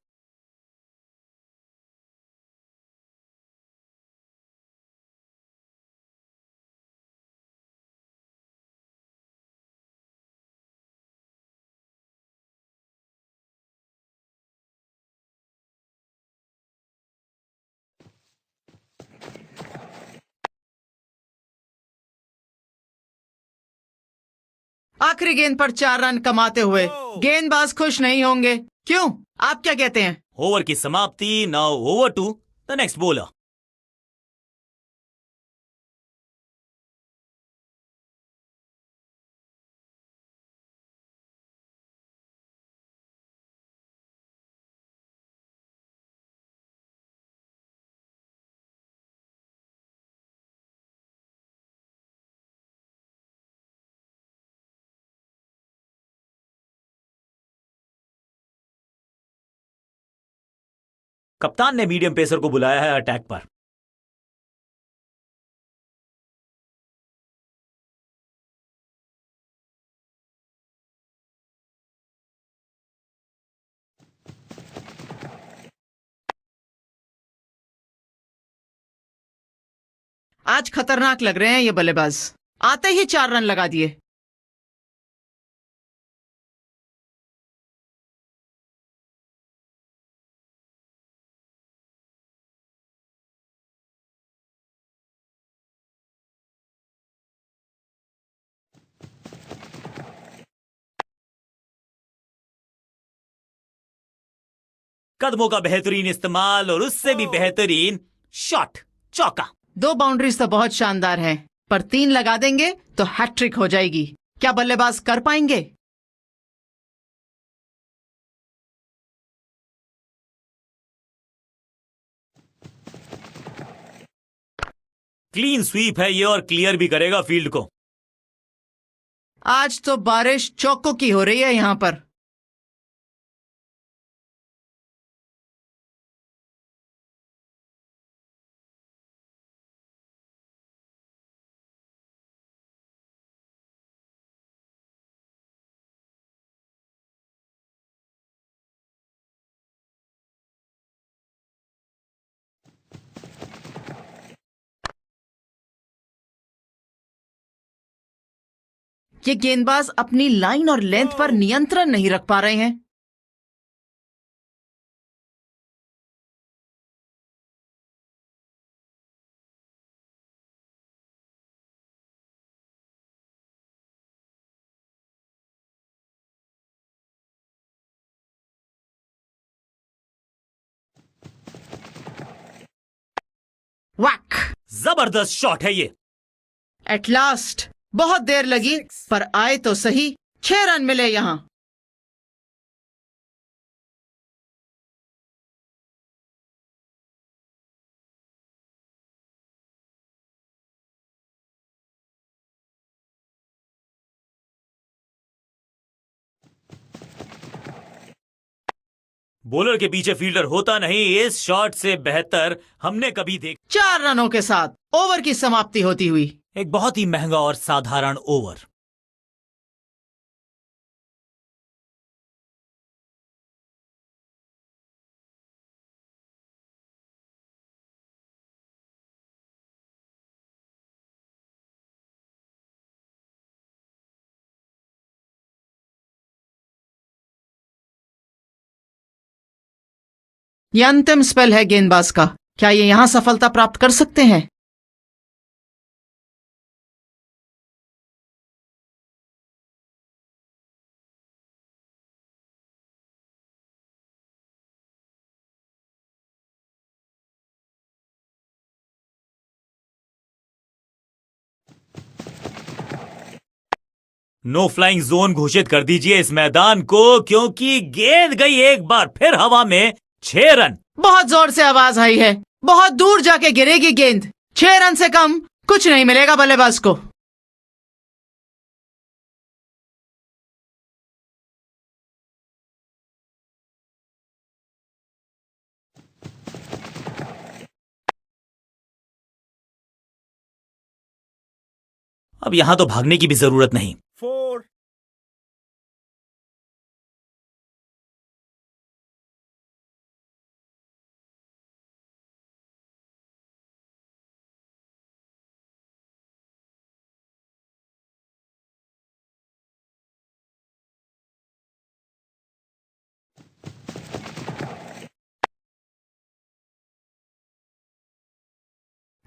आखिरी गेंद पर 4 रन कमाते हुए गेंदबाज खुश नहीं होंगे, क्यों? आप क्या कहते हैं? ओवर की समाप्ति। Now over to the next bowler. कप्तान ने मीडियम पेसर को बुलाया है अटैक पर। आज खतरनाक लग रहे हैं ये बल्लेबाज। आते ही 4 रन लगा दिए। कदमों का बेहतरीन इस्तेमाल और उससे भी बेहतरीन शॉट, चौका। 2 बाउंड्रीज तो बहुत शानदार हैं, पर 3 लगा देंगे तो हैट्रिक हो जाएगी। क्या बल्लेबाज कर पाएंगे? क्लीन स्वीप है ये और क्लियर भी करेगा फील्ड को। आज तो बारिश चौकों की हो रही है यहां पर। ये गेंदबाज अपनी लाइन और लेंथ पर नियंत्रण नहीं रख पा रहे हैं। वैक! जबरदस्त शॉट है ये। एट लास्ट, बहुत देर लगी पर आए तो सही। 6 रन मिले यहां। बॉलर के पीछे फील्डर होता नहीं, इस शॉट से बेहतर हमने कभी देखा। 4 रनों के साथ ओवर की समाप्ति होती हुई। एक बहुत ही महंगा और साधारण ओवर। यह अंतिम स्पेल है गेंदबाज का। क्या ये यहां सफलता प्राप्त कर सकते हैं? नो फ्लाइंग जोन घोषित कर दीजिए इस मैदान को, क्योंकि गेंद गई एक बार फिर हवा में। 6 रन। बहुत जोर से आवाज आई है। बहुत दूर जाके गिरेगी गेंद। 6 रन से कम कुछ नहीं मिलेगा बल्लेबाज को। अब यहां तो भागने की भी जरूरत नहीं। 4,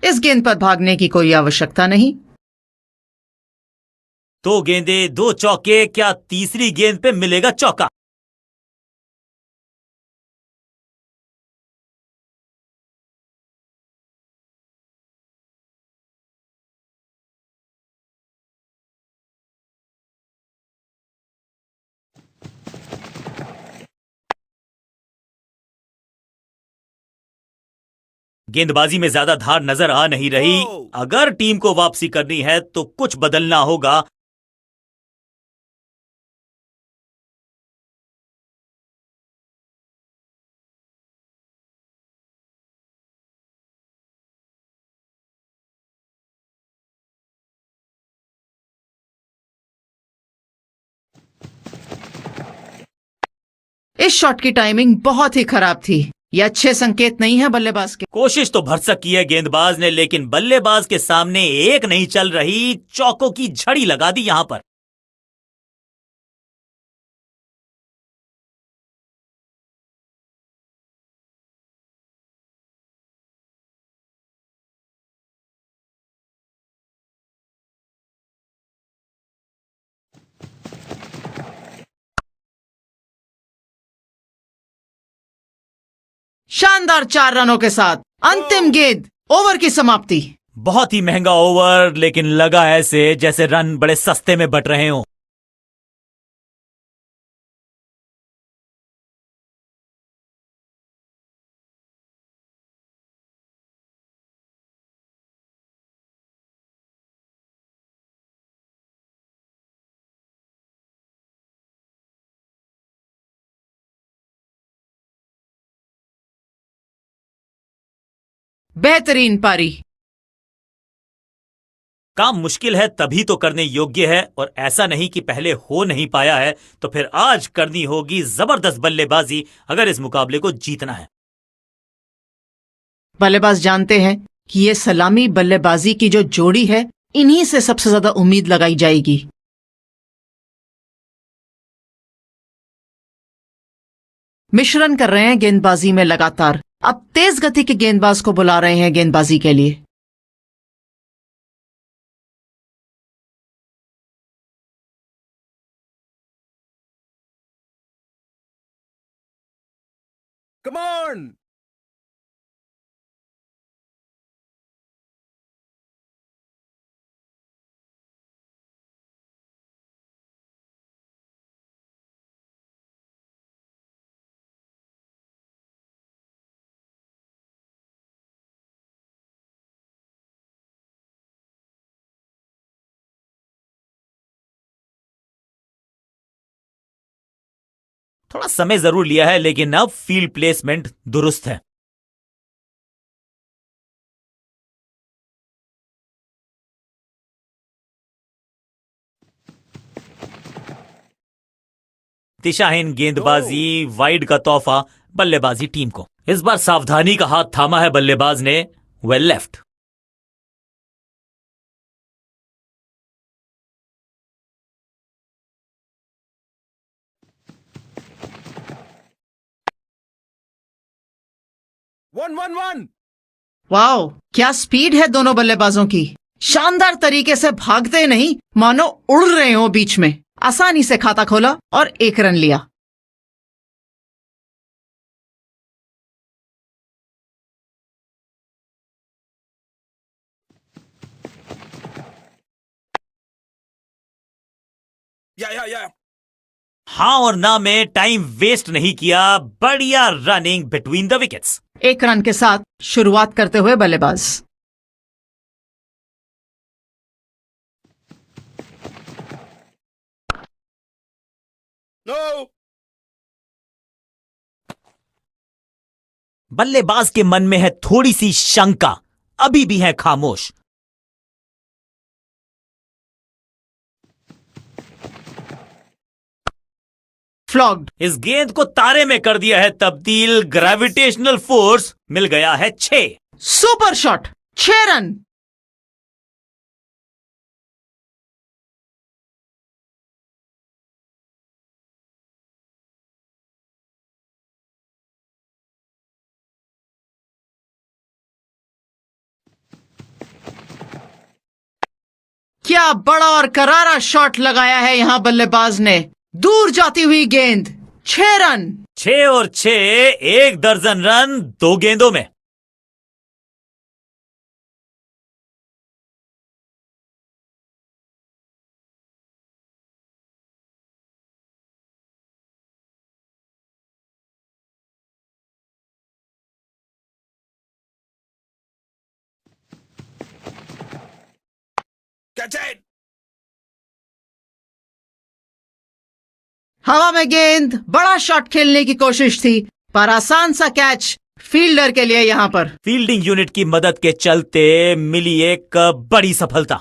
इस गेंद पर भागने की कोई आवश्यकता नहीं। 2 गेंदें, 2 चौके। क्या तीसरी गेंद पे मिलेगा चौका? गेंदबाजी में ज्यादा धार नजर आ नहीं रही। अगर टीम को वापसी करनी है तो कुछ बदलना होगा। इस शॉट की टाइमिंग बहुत ही खराब थी। यह अच्छे संकेत नहीं है बल्लेबाज के। कोशिश तो भरसक की है गेंदबाज ने, लेकिन बल्लेबाज के सामने एक नहीं चल रही। चौकों की झड़ी लगा दी यहां पर। शानदार 4 रनों के साथ अंतिम गेंद, ओवर की समाप्ति। बहुत ही महंगा ओवर, लेकिन लगा ऐसे जैसे रन बड़े सस्ते में बट रहे हों। बेहतरीन पारी। काम मुश्किल है तभी तो करने योग्य है, और ऐसा नहीं कि पहले हो नहीं पाया है तो फिर आज करनी होगी जबरदस्त बल्लेबाजी अगर इस मुकाबले को जीतना है। बल्लेबाज जानते हैं कि ये सलामी बल्लेबाजी की जो जोड़ी है, इन्हीं से सबसे ज्यादा उम्मीद लगाई जाएगी। मिश्रण कर रहे हैं गेंदबाजी में लगातार। अब तेज गति के गेंदबाज को बुला रहे हैं गेंदबाजी के लिए। Come on! थोड़ा समय जरूर लिया है, लेकिन अब फील्ड प्लेसमेंट दुरुस्त है। दिशाहीन गेंदबाजी, वाइड का तोहफा बल्लेबाजी टीम को। इस बार सावधानी का हाथ थामा है बल्लेबाज ने। Well left. One. वाओ, क्या स्पीड है दोनों बल्लेबाजों की। शानदार तरीके से भागते नहीं, मानो उड़ रहे हो बीच में। आसानी से खाता खोला और 1 रन लिया। Yeah. हां और ना में टाइम वेस्ट नहीं किया। बढ़िया running between the wickets. 1 run के साथ शुरुआत करते हुए बल्लेबाज। No! बल्लेबाज के मन में है थोड़ी सी शंका, अभी भी है खामोश। फ्लॉग्ड। इस गेंद को तारे में कर दिया है तब्दील। ग्रेविटेशनल फोर्स मिल गया है 6। Super shot, 6 run. क्या बड़ा और करारा शॉट लगाया है यहां बल्लेबाज ने। दूर जाती हुई गेंद, 6 रन। 6 और 6, 1 दर्जन रन 2 गेंदों में। Catch it! हवा में गेंद, बड़ा शॉट खेलने की कोशिश थी, पर आसान सा कैच फील्डर के लिए यहां पर। फील्डिंग यूनिट की मदद के चलते मिली एक बड़ी सफलता।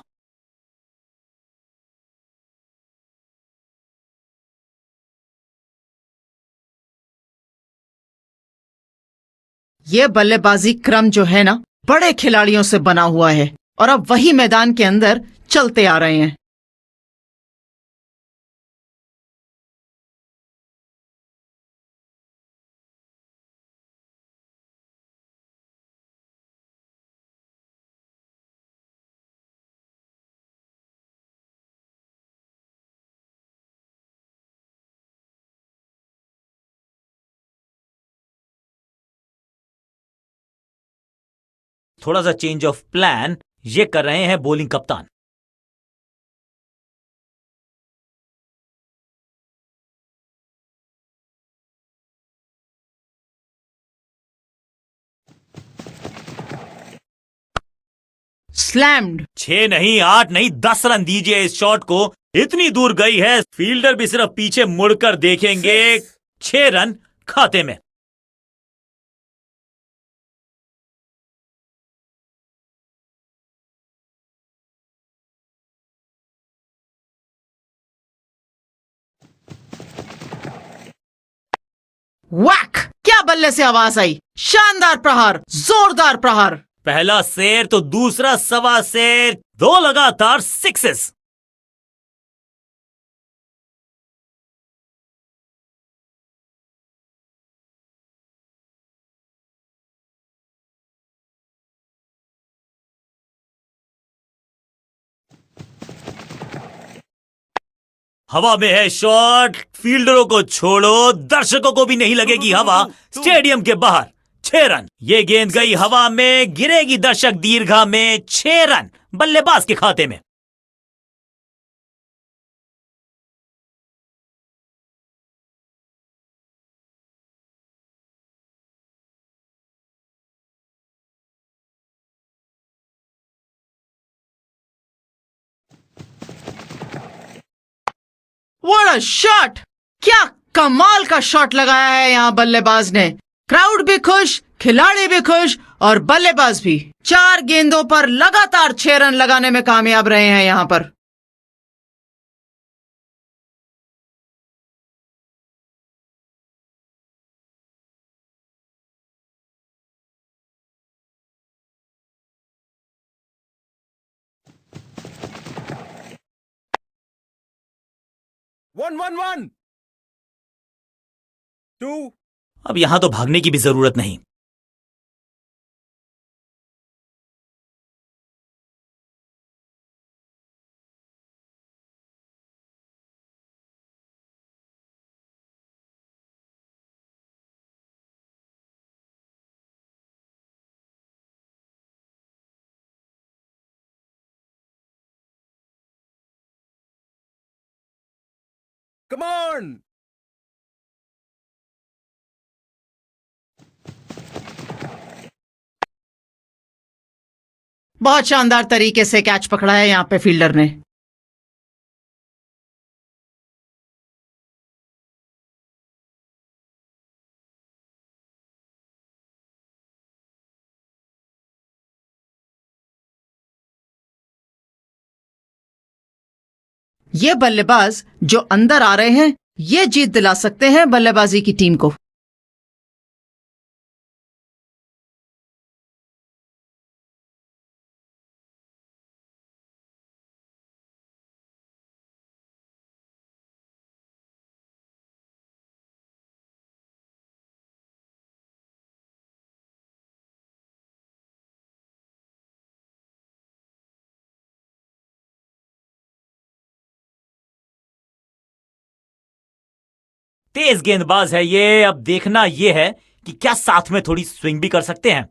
यह बल्लेबाजी क्रम जो है ना, बड़े खिलाड़ियों से बना हुआ है, और अब वही मैदान के अंदर चलते आ रहे हैं। थोड़ा सा चेंज ऑफ प्लान ये कर रहे हैं बॉलिंग कप्तान। स्लैम्ड। 6 नहीं, 8 नहीं, 10 रन दीजिए इस शॉट को। इतनी दूर गई है, फील्डर भी सिर्फ पीछे मुड़कर देखेंगे। 6 रन खाते में। वैक! क्या बल्ले से आवाज आई। शानदार प्रहार, जोरदार प्रहार। पहला शेर तो दूसरा सवा शेर, 2 लगातार सिक्सेस। हवा में है शॉट, फील्डरों को छोड़ो, दर्शकों को भी नहीं लगेगी हवा। स्टेडियम के बाहर 6 रन। ये गेंद गई हवा में, गिरेगी दर्शक दीर्घा में। 6 रन बल्लेबाज के खाते में। What a shot! क्या कमाल का शॉट लगाया है यहां बल्लेबाज ने। क्राउड भी खुश, खिलाड़ी भी खुश और बल्लेबाज भी। 4 गेंदों पर लगातार 6 रन लगाने में कामयाब रहे हैं यहां पर। One, one, one. Two. अब यहां तो भागने की भी जरूरत नहीं। Come on. बहुत शानदार तरीके से कैच पकड़ा है यहां पे फील्डर ने। ये बल्लेबाज जो अंदर आ रहे हैं, ये जीत दिला सकते हैं बल्लेबाजी की टीम को। तेज गेंदबाज है ये। अब देखना ये है कि क्या साथ में थोड़ी स्विंग भी कर सकते हैं।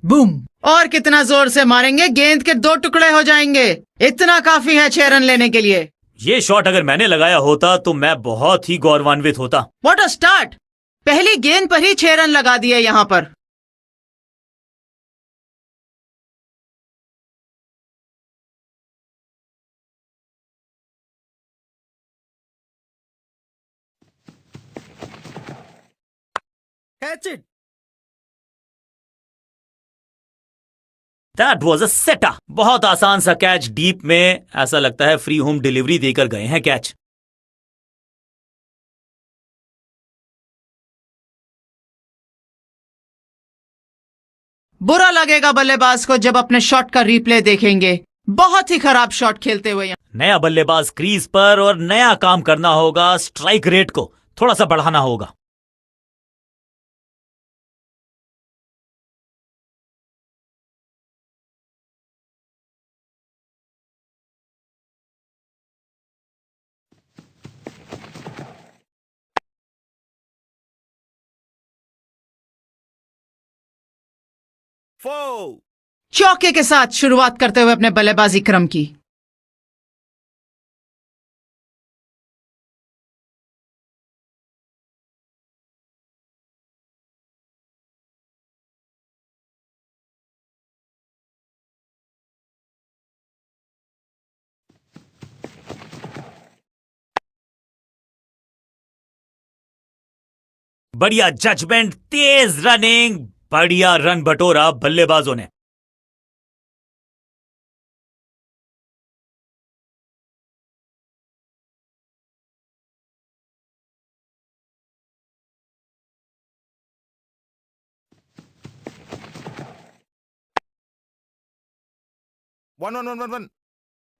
बूम! और कितना जोर से मारेंगे, गेंद के 2 टुकड़े हो जाएंगे। इतना काफी है 6 रन लेने के लिए। ये शॉट अगर मैंने लगाया होता तो मैं बहुत ही गौरवान्वित होता। What a start! पहली गेंद पर ही 6 रन लगा दिए यहां पर। Catch it. That was a सेटा। बहुत आसान सा कैच डीप में। ऐसा लगता है फ्री होम डिलीवरी देकर गए हैं कैच। बुरा लगेगा बल्लेबाज को जब अपने शॉट का रिप्ले देखेंगे। बहुत ही खराब शॉट खेलते हुए नया बल्लेबाज क्रीज पर और नया काम करना होगा। स्ट्राइक रेट को थोड़ा सा बढ़ाना होगा। 4. चौके के साथ शुरुआत करते हुए अपने बल्लेबाजी क्रम की। बढ़िया जजमेंट, तेज रनिंग, बढ़िया रन बटोरा बल्लेबाजों ने। One.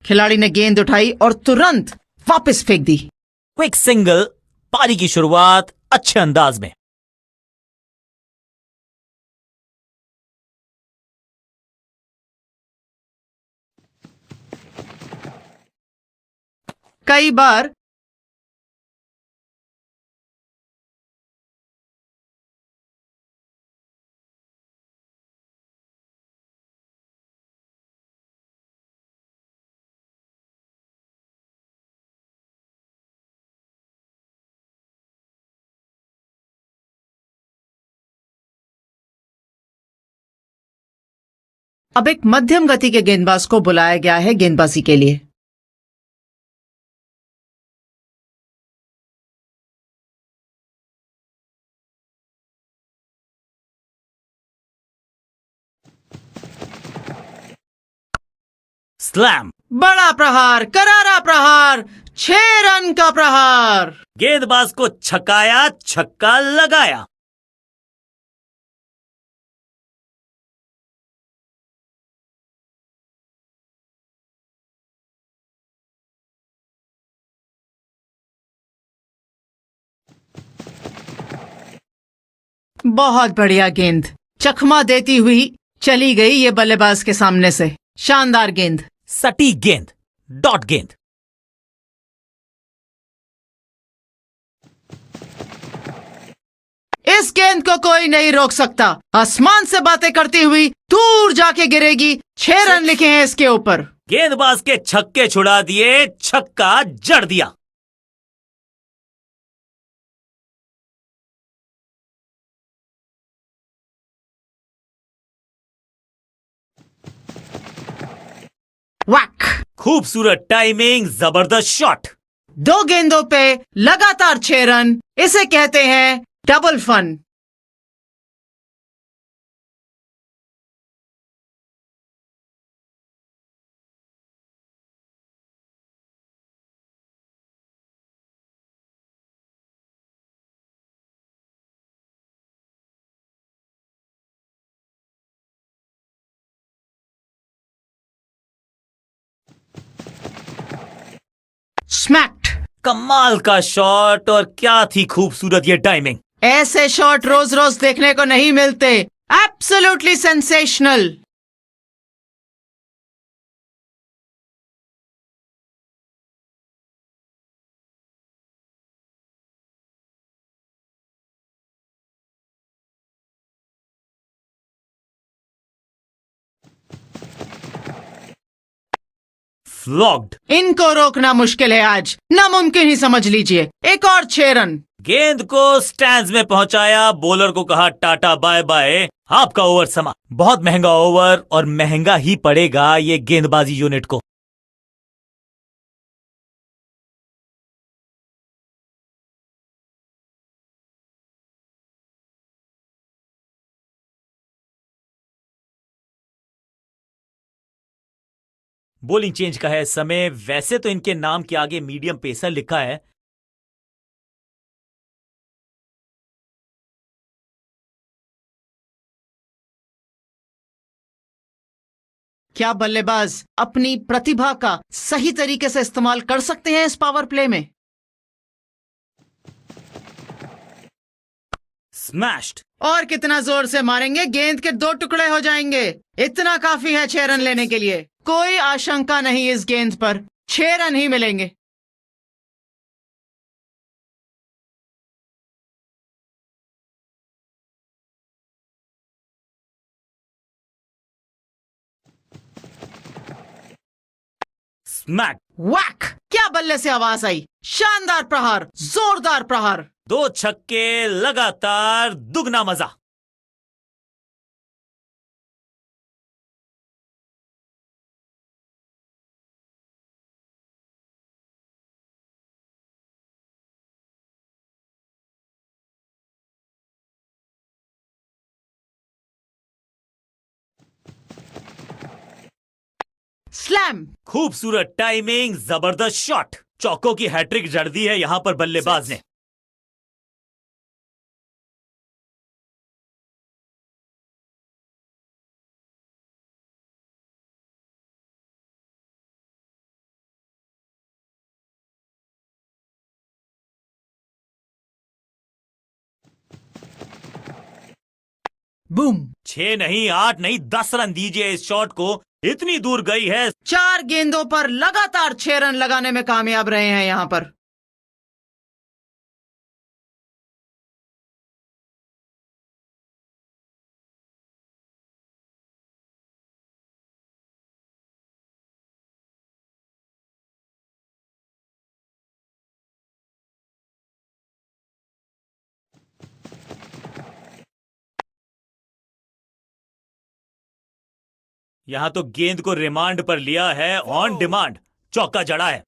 खिलाड़ी ने गेंद उठाई और तुरंत वापस फेंक दी। क्विक सिंगल, पारी की शुरुआत अच्छे अंदाज में। कई बार अब एक मध्यम गति के गेंदबाज को बुलाया गया है गेंदबाजी के लिए। स्लैम, बड़ा प्रहार, करारा प्रहार, 6 रन का प्रहार। गेंदबाज को छकाया, छक्का लगाया। बहुत बढ़िया गेंद, चकमा देती हुई चली गई ये बल्लेबाज के सामने से। शानदार गेंद। सटीक गेंद, डॉट गेंद। इस गेंद को कोई नहीं रोक सकता। आसमान से बातें करती हुई दूर जाके गिरेगी। 6 रन लिखे हैं इसके ऊपर। गेंदबाज के छक्के छुड़ा दिए, छक्का जड़ दिया। वैक। खूबसूरत टाइमिंग, जबरदस्त शॉट। 2 गेंदों पे लगातार 6 रन, इसे कहते हैं डबल फन। स्मैक्ड। कमाल का शॉट, और क्या थी खूबसूरत ये टाइमिंग। ऐसे शॉट रोज रोज देखने को नहीं मिलते। Absolutely sensational. फ्लॉग्ड। इनको रोकना मुश्किल है आज, नामुमकिन ही समझ लीजिए। एक और 6 रन। गेंद को स्टैंड्स में पहुंचाया, बॉलर को कहा टाटा बाय बाय, आपका ओवर समा। बहुत महंगा ओवर, और महंगा ही पड़ेगा ये गेंदबाजी यूनिट को। बॉलिंग चेंज का है समय। वैसे तो इनके नाम के आगे मीडियम पेसर लिखा है। क्या बल्लेबाज अपनी प्रतिभा का सही तरीके से इस्तेमाल कर सकते हैं इस पावर प्ले में? स्मैश्ड। और कितना जोर से मारेंगे, गेंद के 2 टुकड़े हो जाएंगे। इतना काफी है 6 रन लेने के लिए। कोई आशंका नहीं इस गेंद पर, 6 रन ही मिलेंगे। स्मैक। वैक! क्या बल्ले से आवाज आई! शानदार प्रहार, जोरदार प्रहार। 2 छक्के लगातार, दुगना मजा। स्लैम! खूबसूरत टाइमिंग, जबरदस्त शॉट। चौकों की हैट्रिक जड़ दी है यहां पर बल्लेबाज ने। बूम! 6 नहीं, 8 नहीं, 10 रन दीजिए इस शॉट को। इतनी दूर गई है। 4 गेंदों पर लगातार 6 रन लगाने में कामयाब रहे हैं यहां पर। यहां तो गेंद को रिमांड पर लिया है, ऑन डिमांड चौका जड़ा है।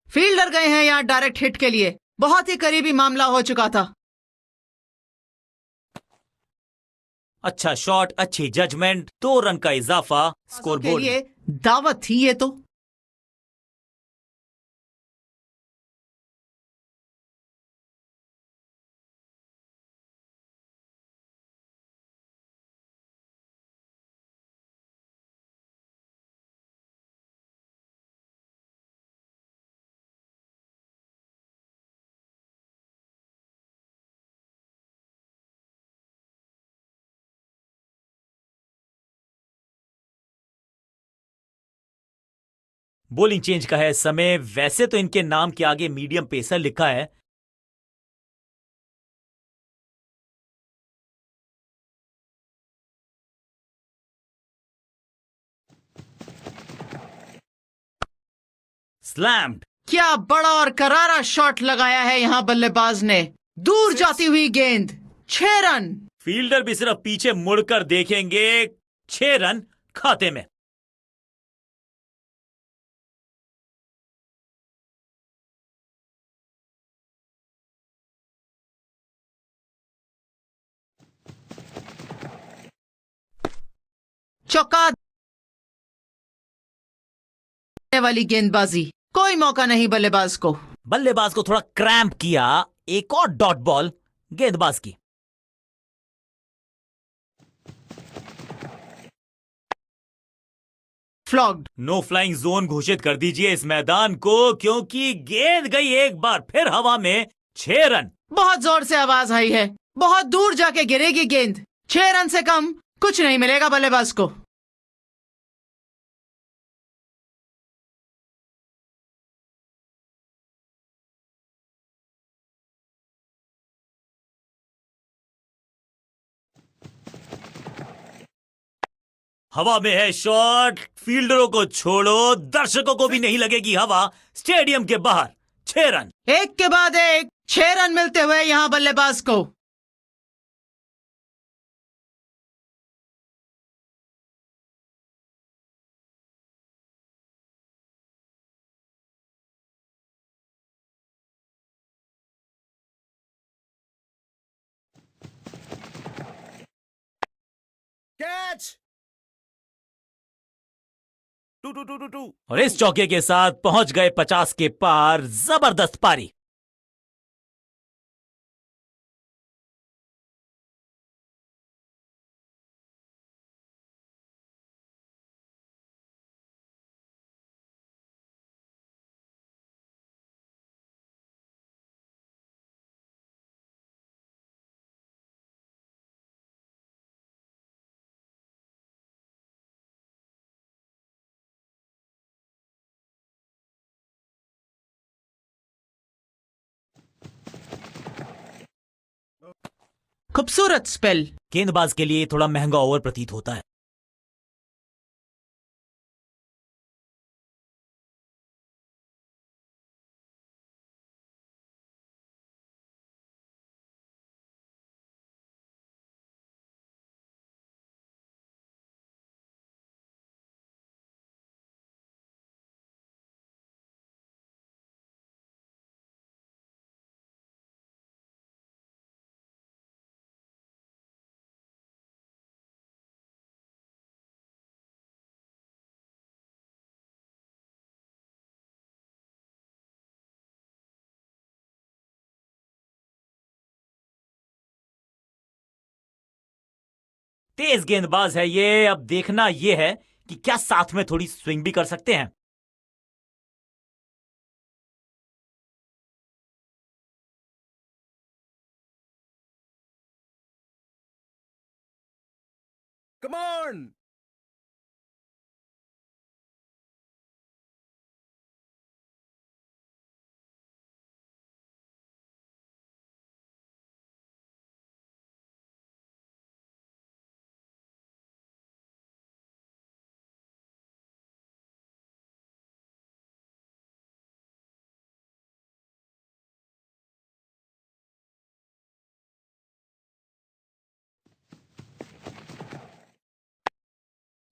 फील्डर गए हैं यहां डायरेक्ट हिट के लिए। बहुत ही करीबी मामला हो चुका था। अच्छा शॉट, अच्छी जजमेंट, 2 रन का इजाफा स्कोर के बोर्ड। लिए दावत थी ये तो। बॉलिंग चेंज का है समय। वैसे तो इनके नाम के आगे मीडियम पेसर लिखा है। स्लैम्ड। क्या बड़ा और करारा शॉट लगाया है यहां बल्लेबाज ने। दूर जाती हुई गेंद। 6 रन। फील्डर भी सिर्फ पीछे मुड़कर देखेंगे। 6 रन खाते में। चौका वाली गेंदबाजी। कोई मौका नहीं बल्लेबाज को। बल्लेबाज को थोड़ा क्रैम्प किया। एक और डॉट बॉल गेंदबाज की। फ्लॉग्ड। नो फ्लाइंग जोन घोषित कर दीजिए इस मैदान को, क्योंकि गेंद गई एक बार फिर हवा में। 6 रन। बहुत जोर से आवाज आई है। बहुत दूर जाके गिरेगी गेंद। 6 रन से कम कुछ नहीं मिलेगा बल्लेबाज को। हवा में है शॉट। फील्डरों को छोड़ो, दर्शकों को भी नहीं लगेगी हवा। स्टेडियम के बाहर 6 रन। एक के बाद एक 6 रन मिलते हुए यहां बल्लेबाज को। Catch. Two two two two two. और इस चौके के साथ पहुंच गए 50 के पार। जबरदस्त पारी। खूबसूरत स्पेल। गेंदबाज के लिए थोड़ा महंगा ओवर प्रतीत होता है। तेज गेंदबाज है ये। अब देखना ये है कि क्या साथ में थोड़ी स्विंग भी कर सकते हैं। Come on!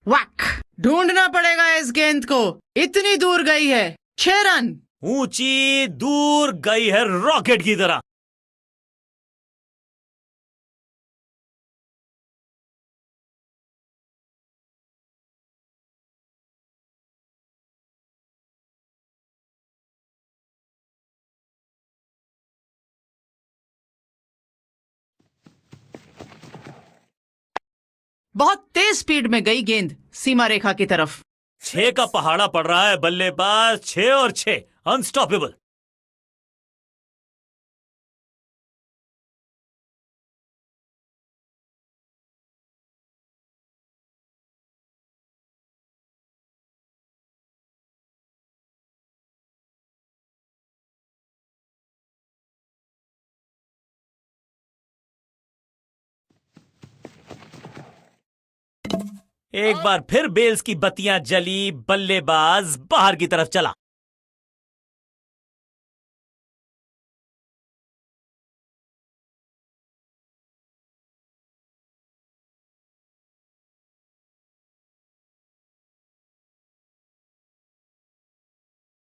वैक। ढूंढना पड़ेगा इस गेंद को। इतनी दूर गई है। 6 रन। ऊंची दूर गई है रॉकेट की तरह। बहुत तेज स्पीड में गई गेंद सीमा रेखा की तरफ। 6 का पहाड़ा पड़ रहा है बल्लेबाज। 6 और 6 अनस्टॉपेबल। एक बार फिर बेल्स की बत्तियां जली। बल्लेबाज बाहर की तरफ चला।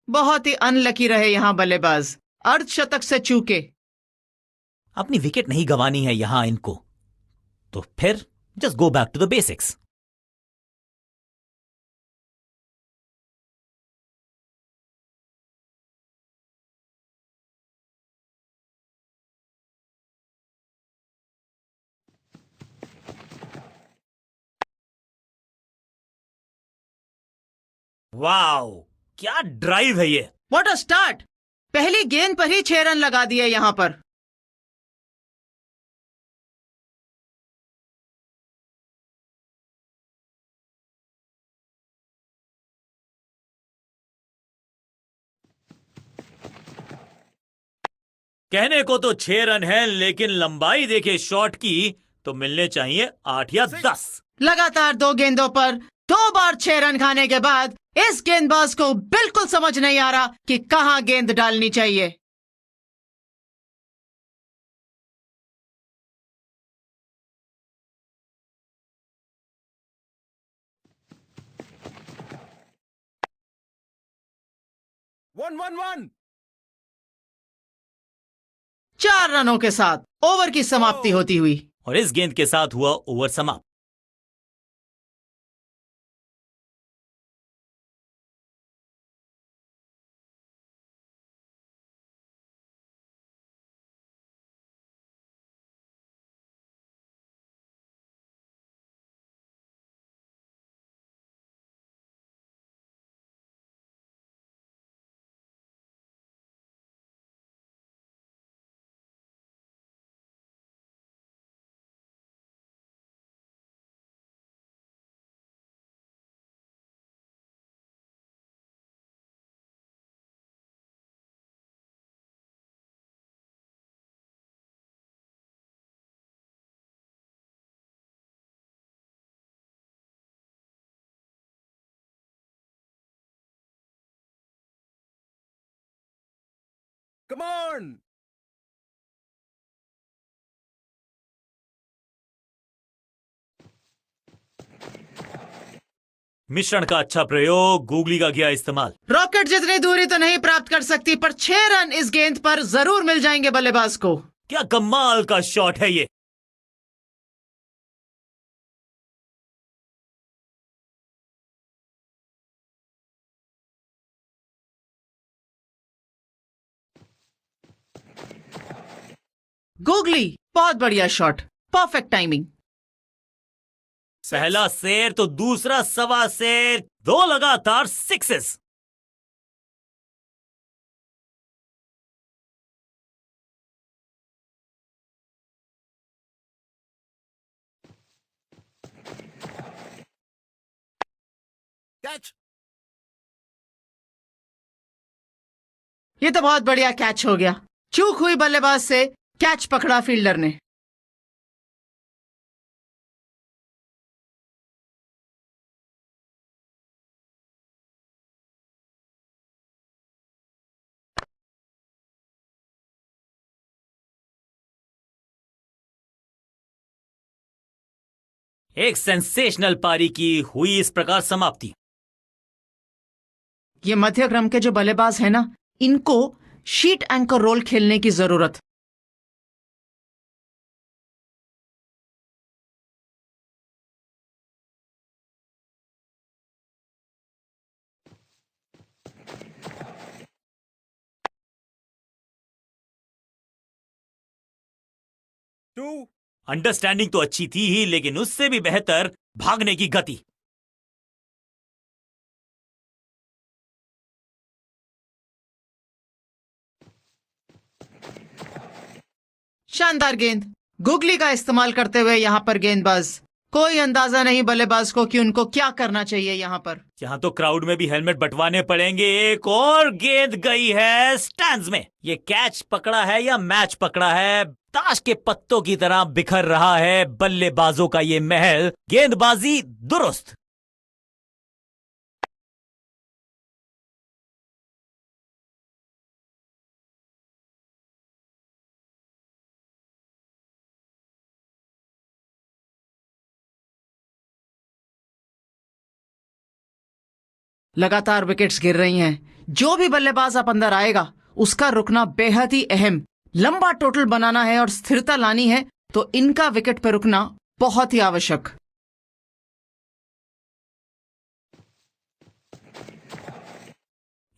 बहुत ही अनलकी रहे यहां बल्लेबाज। अर्धशतक से चूके। अपनी विकेट नहीं गंवानी है यहां इनको, तो फिर just go back to the basics. Wow, क्या ड्राइव है ये। What a start. पहली गेंद पर ही 6 रन लगा दिए यहां पर। कहने को तो 6 रन है, लेकिन लंबाई देखे शॉट की तो मिलने चाहिए 8 या 10। लगातार 2 गेंदों पर 2 बार 6 रन खाने के बाद इस गेंदबाज को बिल्कुल समझ नहीं आ रहा कि कहां गेंद डालनी चाहिए। One. 4 रनों के साथ ओवर की समाप्ति होती हुई। और इस गेंद के साथ हुआ ओवर समाप्त। Come on. मिश्रण का अच्छा प्रयोग, गूगली का किया इस्तेमाल। रॉकेट जितनी दूरी तो नहीं प्राप्त कर सकती, पर 6 रन इस गेंद पर जरूर मिल जाएंगे बल्लेबाज को। क्या कमाल का शॉट है ये। गूगली, बहुत बढ़िया शॉट, परफेक्ट टाइमिंग। पहला शेर तो दूसरा सवा शेर, 2 लगातार सिक्सेस। Catch. ये तो बहुत बढ़िया कैच हो गया। चूक हुई बल्लेबाज से, कैच पकड़ा फील्डर ने। एक सेंसेशनल पारी की हुई इस प्रकार समाप्ति। ये मध्य क्रम के जो बल्लेबाज है ना, इनको शीट एंकर रोल खेलने की जरूरत। Two. अंडरस्टैंडिंग तो अच्छी थी ही, लेकिन उससे भी बेहतर भागने की गति। शानदार गेंद, गूगली का इस्तेमाल करते हुए यहां पर गेंदबाज। कोई अंदाजा नहीं बल्लेबाज को कि उनको क्या करना चाहिए यहां पर। यहां तो क्राउड में भी हेलमेट बंटवाने पड़ेंगे। एक और गेंद गई है स्टैंड्स में। ये कैच पकड़ा है या मैच पकड़ा है, ताश के पत्तों की तरह बिखर रहा है बल्लेबाजों का ये महल। गेंदबाजी दुरुस्त। लगातार विकेट्स गिर रही हैं। जो भी बल्लेबाज अब अंदर आएगा उसका रुकना बेहद ही अहम। लंबा टोटल बनाना है और स्थिरता लानी है, तो इनका विकेट पर रुकना बहुत ही आवश्यक।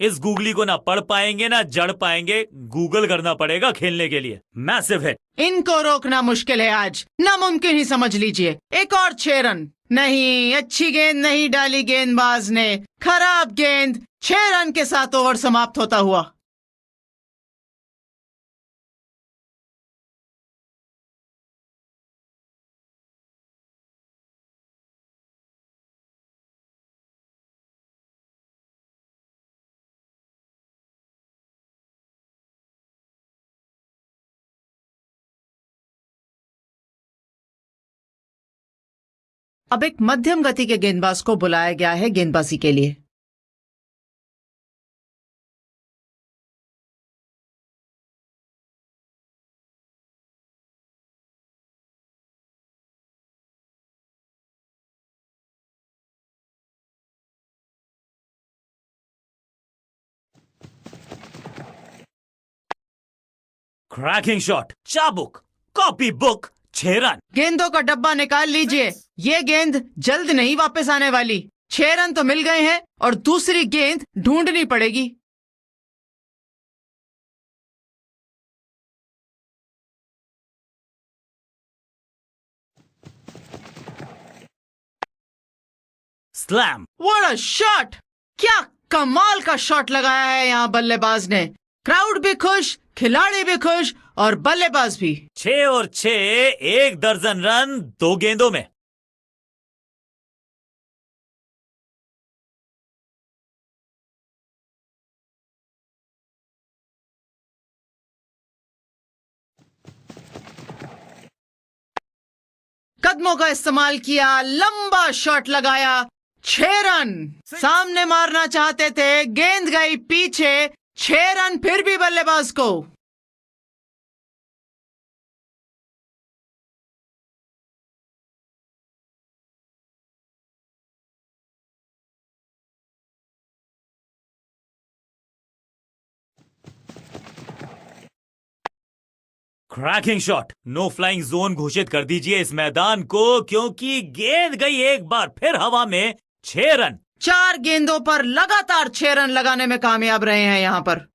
इस गूगली को ना पढ़ पाएंगे ना जड़ पाएंगे, गूगल करना पड़ेगा खेलने के लिए। मैसिव है। इनको रोकना मुश्किल है आज, नामुमकिन ही समझ लीजिए। एक और 6 रन। नहीं, अच्छी गेंद नहीं डाली गेंदबाज ने, खराब गेंद। 6 रन के साथ ओवर समाप्त होता हुआ। अब एक मध्यम गति के गेंदबाज को बुलाया गया है गेंदबाजी के लिए। क्रैकिंग शॉट, चाबुक, कॉपी बुक, 6 रन। गेंदों का डब्बा निकाल लीजिए, ये गेंद जल्द नहीं वापस आने वाली। 6 रन तो मिल गए हैं और दूसरी गेंद ढूंढनी पड़ेगी। स्लैम। What a shot! क्या कमाल का शॉट लगाया है यहां बल्लेबाज ने। क्राउड भी खुश, खिलाड़ी भी खुश और बल्लेबाज भी। 6 और 6, 1 दर्जन रन 2 गेंदों में। कदमों का इस्तेमाल किया, लंबा शॉट लगाया, 6 रन। सामने मारना चाहते थे, गेंद गई पीछे, 6 रन फिर भी बल्लेबाज को। Cracking shot. No flying zone घोषित कर दीजिए इस मैदान को, क्योंकि गेंद गई एक बार फिर हवा में। 6 रन। 4 गेंदों पर लगातार 6 रन लगाने में कामयाब रहे हैं यहां पर।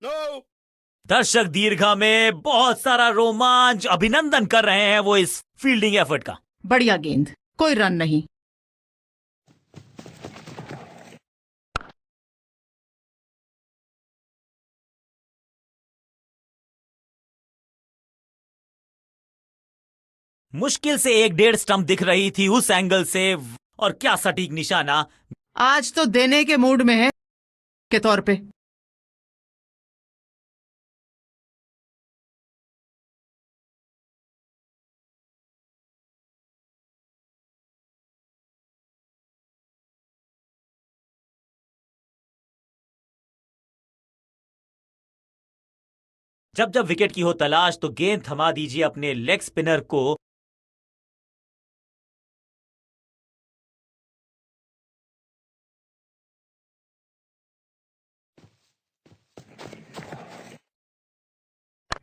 No. दर्शक दीर्घा में बहुत सारा रोमांच, अभिनंदन कर रहे हैं वो इस फील्डिंग एफर्ट का। बढ़िया गेंद, कोई रन नहीं। मुश्किल से 1-1.5 स्टंप दिख रही थी उस एंगल से, और क्या सटीक निशाना। आज तो देने के मूड में है के तौर पे। जब जब विकेट की हो तलाश तो गेंद थमा दीजिए अपने लेग स्पिनर को।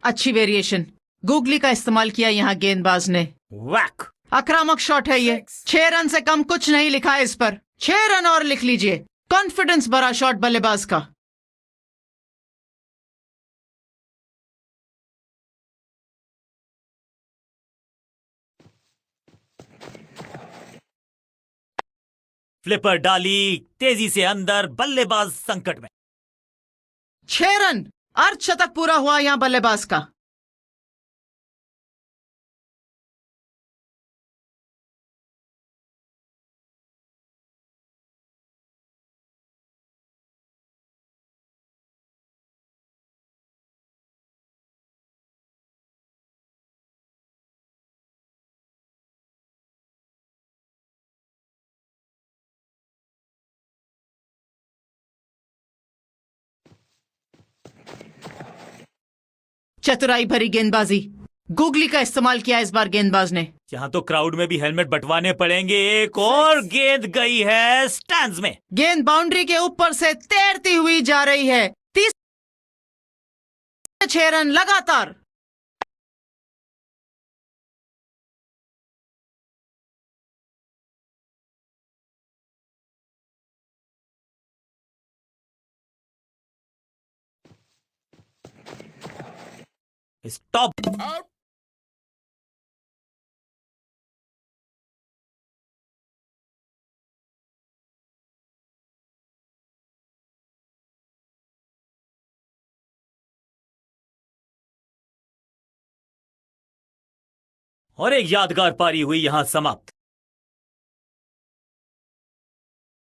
अच्छी वेरिएशन, गूगली का इस्तेमाल किया यहां गेंदबाज ने। वैक। आक्रामक शॉट है ये। 6 रन से कम कुछ नहीं लिखा है इस पर। 6 रन और लिख लीजिए। कॉन्फिडेंस भरा शॉट बल्लेबाज का। फ्लिपर डाली तेजी से अंदर, बल्लेबाज संकट में। 6 रन, अर्धशतक पूरा हुआ यहां बल्लेबाज का। चतुराई भरी गेंदबाजी, गूगली का इस्तेमाल किया इस बार गेंदबाज ने। यहां तो क्राउड में भी हेलमेट बंटवाने पड़ेंगे। एक और गेंद गई है स्टैंड्स में। गेंद बाउंड्री के ऊपर से तैरती हुई जा रही है। 6 रन लगातार। स्टॉप। Out. और एक यादगार पारी हुई यहां समाप्त।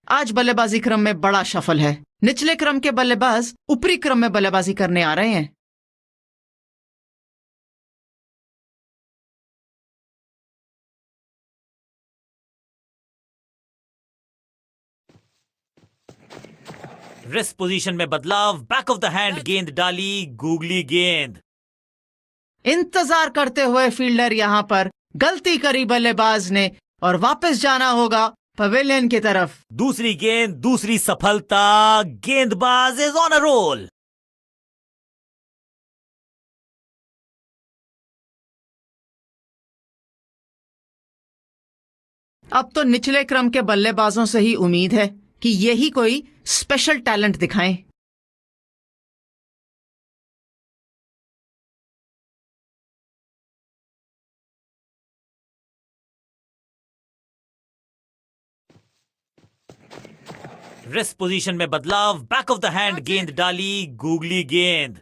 आज बल्लेबाजी क्रम में बड़ा शफल है। निचले क्रम के बल्लेबाज ऊपरी क्रम में बल्लेबाजी करने आ रहे हैं। रेस्ट पोजीशन में बदलाव, बैक ऑफ द हैंड गेंद डाली, गूगली गेंद। इंतजार करते हुए फील्डर यहां पर गलती करी बल्लेबाज ने, और वापस जाना होगा पवेलियन की तरफ। दूसरी गेंद, दूसरी सफलता। गेंदबाज इज ऑन अ रोल। अब तो निचले क्रम के बल्लेबाजों से ही उम्मीद है कि यही कोई स्पेशल टैलेंट दिखाएं। रेस्ट पोजीशन में बदलाव, बैक ऑफ द हैंड गेंद डाली, गूगली गेंद।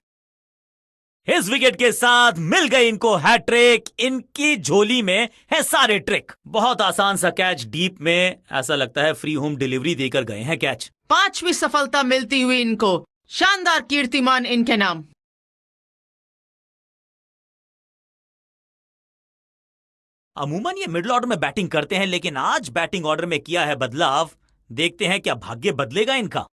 इस विकेट के साथ मिल गई इनको हैट्रिक। इनकी झोली में है सारे ट्रिक। बहुत आसान सा कैच डीप में, ऐसा लगता है फ्री होम डिलीवरी देकर गए हैं कैच। 5वीं सफलता मिलती हुई इनको। शानदार कीर्तिमान इनके नाम। अमूमन ये मिडिल ऑर्डर में बैटिंग करते हैं, लेकिन आज बैटिंग ऑर्डर में किया है बदलाव। देखते हैं क्या भाग्य बदलेगा इनका।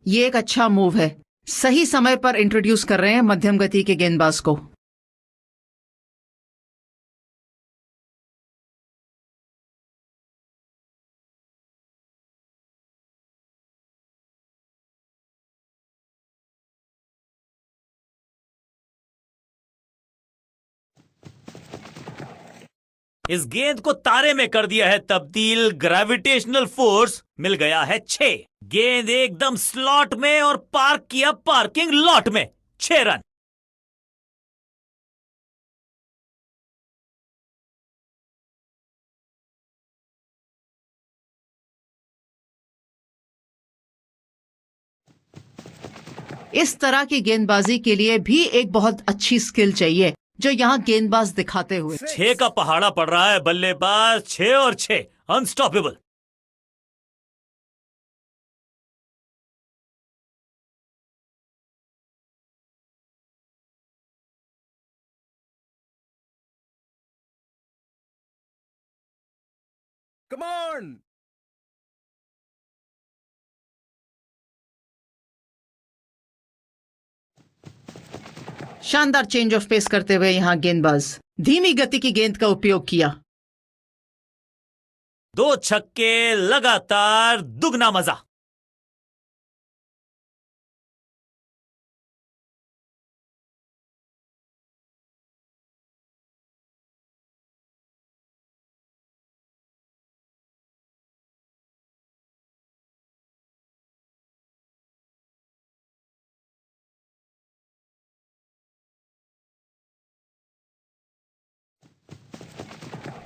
ये एक अच्छा मूव है। सही समय पर इंट्रोड्यूस कर रहे हैं मध्यम गति के गेंदबाज को। इस गेंद को तारे में कर दिया है तब्दील। ग्रेविटेशनल फोर्स मिल गया है 6। गेंद एकदम स्लॉट में और पार्क किया पार्किंग लॉट में। 6 रन। इस तरह की गेंदबाजी के लिए भी एक बहुत अच्छी स्किल चाहिए, जो यहाँ गेंदबाज दिखाते हुए। 6 का पहाड़ा पड़ रहा है बल्लेबाज। 6 और 6 अनस्टॉपेबल। Come on! शानदार चेंज ऑफ पेस करते हुए यहाँ गेंदबाज धीमी गति की गेंद का उपयोग किया। 2 छक्के लगातार, दुगना मजा।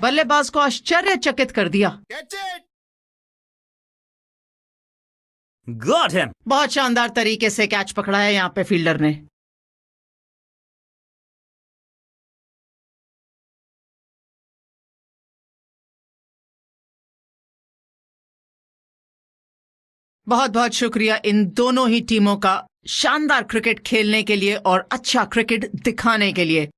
बल्लेबाज को आश्चर्यचकित कर दिया। Catch it! Got him. बहुत शानदार तरीके से कैच पकड़ा है यहाँ पे फील्डर ने। बहुत बहुत शुक्रिया इन दोनों ही टीमों का शानदार क्रिकेट खेलने के लिए और अच्छा क्रिकेट दिखाने के लिए।